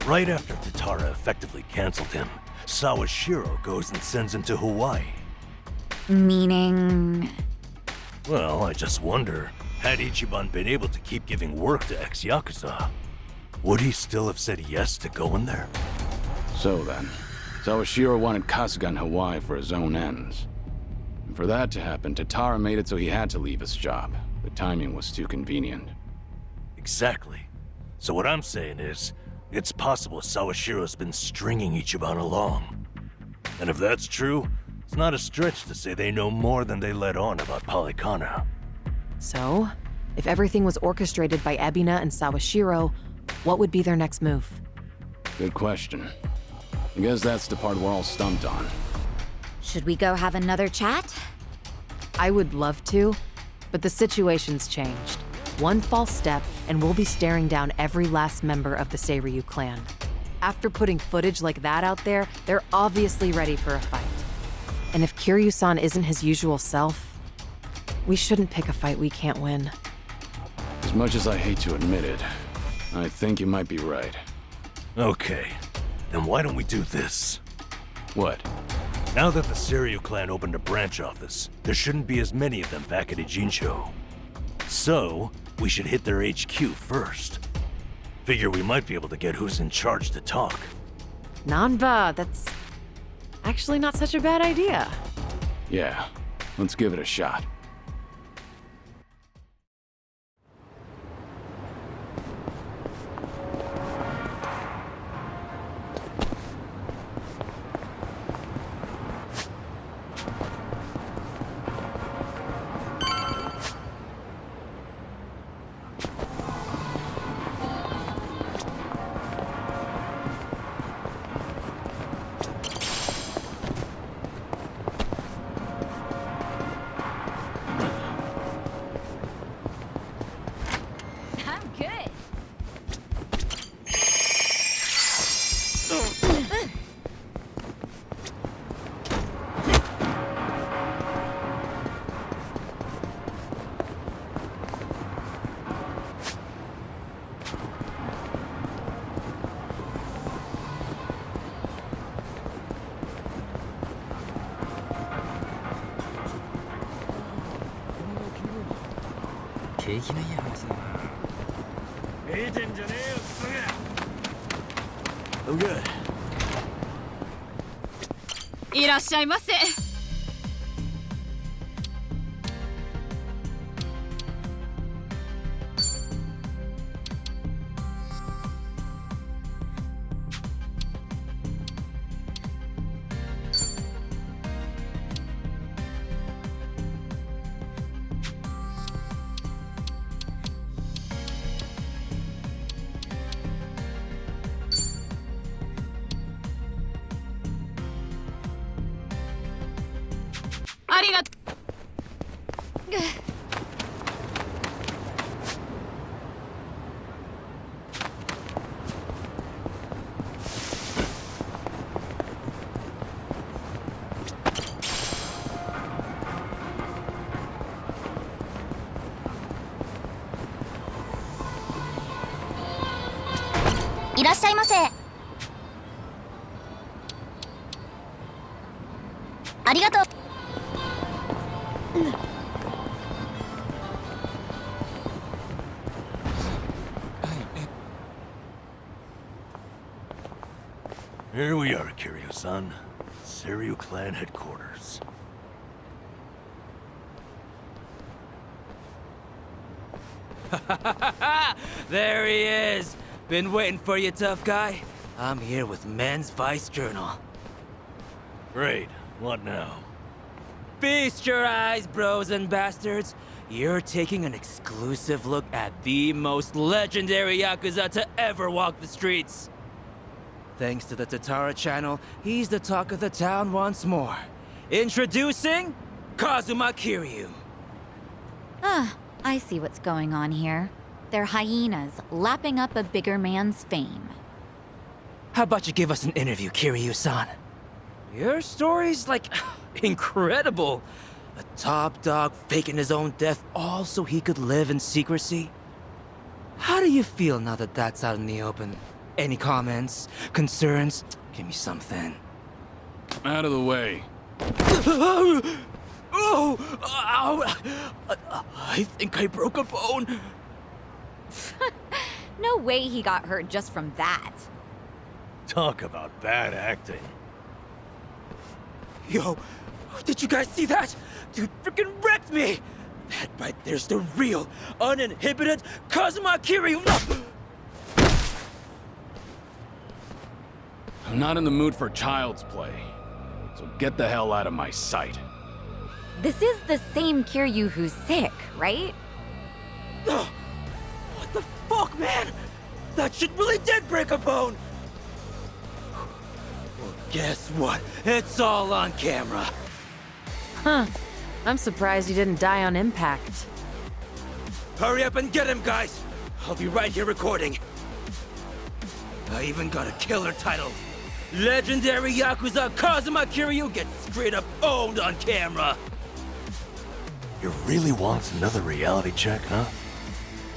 Right after Tatara effectively canceled him, Sawashiro goes and sends him to Hawaii. Meaning? Well, I just wonder, had Ichiban been able to keep giving work to ex-Yakuza, would he still have said yes to going there? So then, Sawashiro wanted Kasuga in Hawaii for his own ends. And for that to happen, Tatara made it so he had to leave his job. The timing was too convenient. Exactly. So what I'm saying is, it's possible Sawashiro's been stringing Ichiban along. And if that's true, it's not a stretch to say they know more than they let on about Polycana. So, if everything was orchestrated by Ebina and Sawashiro, what would be their next move? Good question. I guess that's the part we're all stumped on. Should we go have another chat? I would love to, but the situation's changed. One false step, and we'll be staring down every last member of the Seiryu clan. After putting footage like that out there, they're obviously ready for a fight. And if Kiryu-san isn't his usual self, we shouldn't pick a fight we can't win. As much as I hate to admit it, I think you might be right. Okay, then why don't we do this? What? Now that the Seiryu clan opened a branch office, there shouldn't be as many of them back at Ijincho. So, we should hit their HQ first. Figure we might be able to get who's in charge to talk. Nanba, that's actually not such a bad idea. Yeah, let's give it a shot. I'm good. いらっしゃいませ。ありがといらっしゃいませ。ありがとう。Here we are, Kiryu-san. Seiryu Clan headquarters. There he is! Been waiting for you, tough guy. I'm here with Men's Vice Journal. Great. What now? Feast your eyes, bros and bastards. You're taking an exclusive look at the most legendary Yakuza to ever walk the streets. Thanks to the Tatara channel, he's the talk of the town once more. Introducing Kazuma Kiryu. Ah, I see what's going on here. They're hyenas, lapping up a bigger man's fame. How about you give us an interview, Kiryu-san? Your story's, like, incredible. A top dog faking his own death all so he could live in secrecy. How do you feel now that that's out in the open? Any comments? Concerns? Give me something. Out of the way. Oh! Ow! I think I broke a bone. No way he got hurt just from that. Talk about bad acting. Yo, did you guys see that? Dude freaking wrecked me! That right there's the real, uninhibited Kazuma Kiryu! I'm not in the mood for child's play, so get the hell out of my sight. This is the same Kiryu who's sick, right? What the fuck, man? That shit really did break a bone! Well, guess what? It's all on camera. Huh. I'm surprised you didn't die on impact. Hurry up and get him, guys! I'll be right here recording. I even got a killer title. Legendary Yakuza Kazuma Kiryu gets straight up owned on camera. You really want another reality check, huh?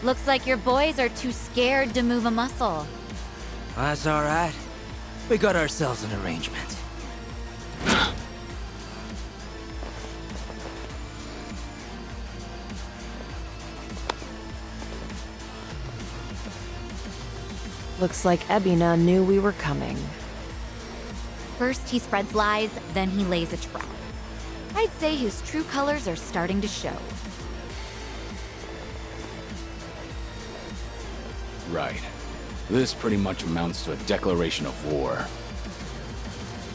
Looks like your boys are too scared to move a muscle. That's alright. We got ourselves an arrangement. Looks like Ebina knew we were coming. First he spreads lies, then he lays a trap. I'd say his true colors are starting to show. Right. This pretty much amounts to a declaration of war.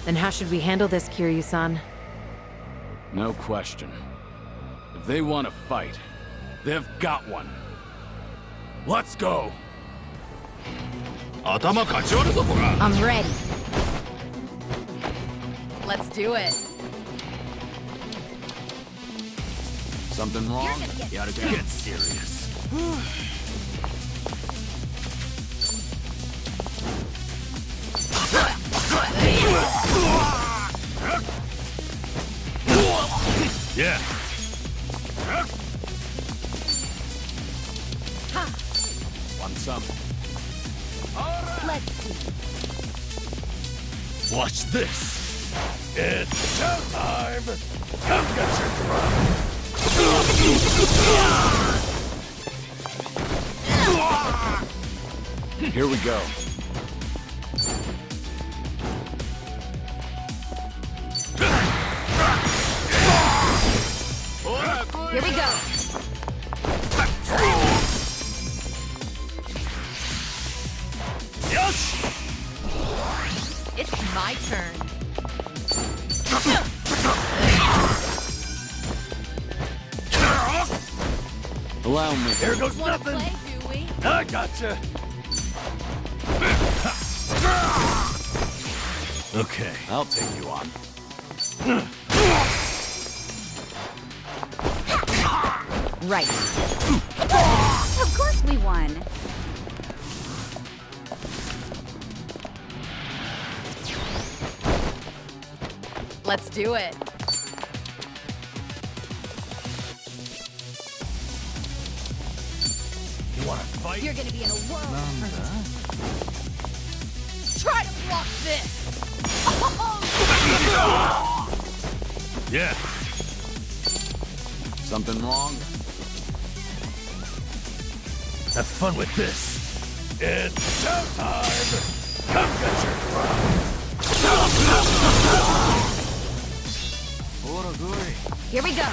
Then how should we handle this, Kiryu-san? No question. If they want to fight, they've got one. Let's go! I'm ready. Let's do it. Something wrong? Get serious. Yeah. Want some? Let's see. Watch this. It's showtime. Come get your drum. Here we go. Here we go. Yes! It's my turn. Allow me. Here goes Wanna nothing. play, do we? I gotcha. Okay, I'll take you on. Right. Of course we won. Let's do it. You wanna fight? You're gonna be in a world of hurt. Try to block this. Yeah. Something wrong? Have fun with this. It's showtime! Come get your crown! Here we go.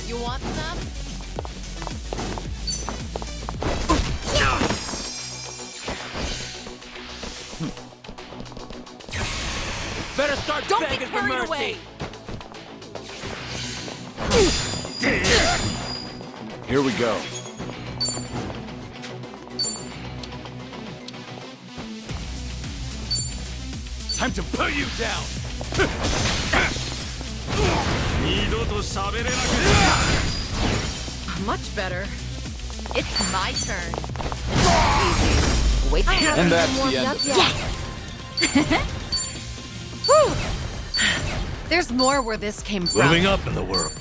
You want some? Better start Don't begging get for carried mercy. away. Here we go. Time to put you down! Much better. It's my turn. Easy. Wait. And that's the end of it. Yes. Whew. There's more where this came from. Moving up in the world.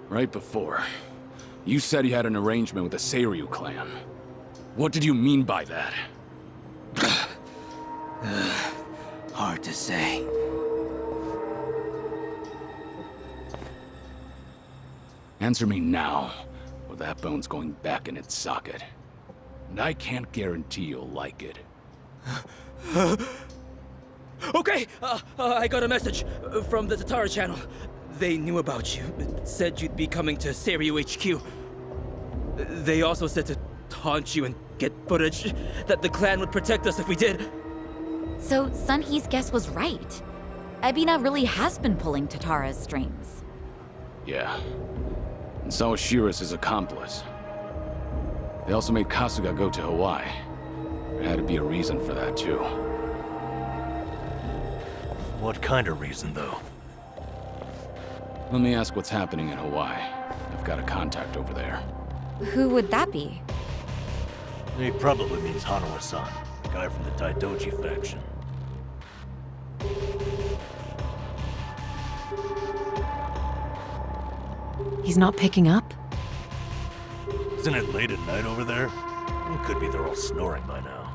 Right before, you said you had an arrangement with the Seiryu clan. What did you mean by that? Hard to say. Answer me now, or that bone's going back in its socket. And I can't guarantee you'll like it. Okay, I got a message from the Tatara channel. They knew about you. Said you'd be coming to Seiryu HQ. They also said to taunt you and get footage that the clan would protect us if we did. So Sunhee's guess was right. Ebina really has been pulling Tatara's strings. Yeah. And Sawashira's his accomplice. They also made Kasuga go to Hawaii. There had to be a reason for that, too. What kind of reason, though? Let me ask what's happening in Hawaii. I've got a contact over there. Who would that be? He probably means Hanawa-san, the guy from the Daidoji faction. He's not picking up? Isn't it late at night over there? Could be they're all snoring by now.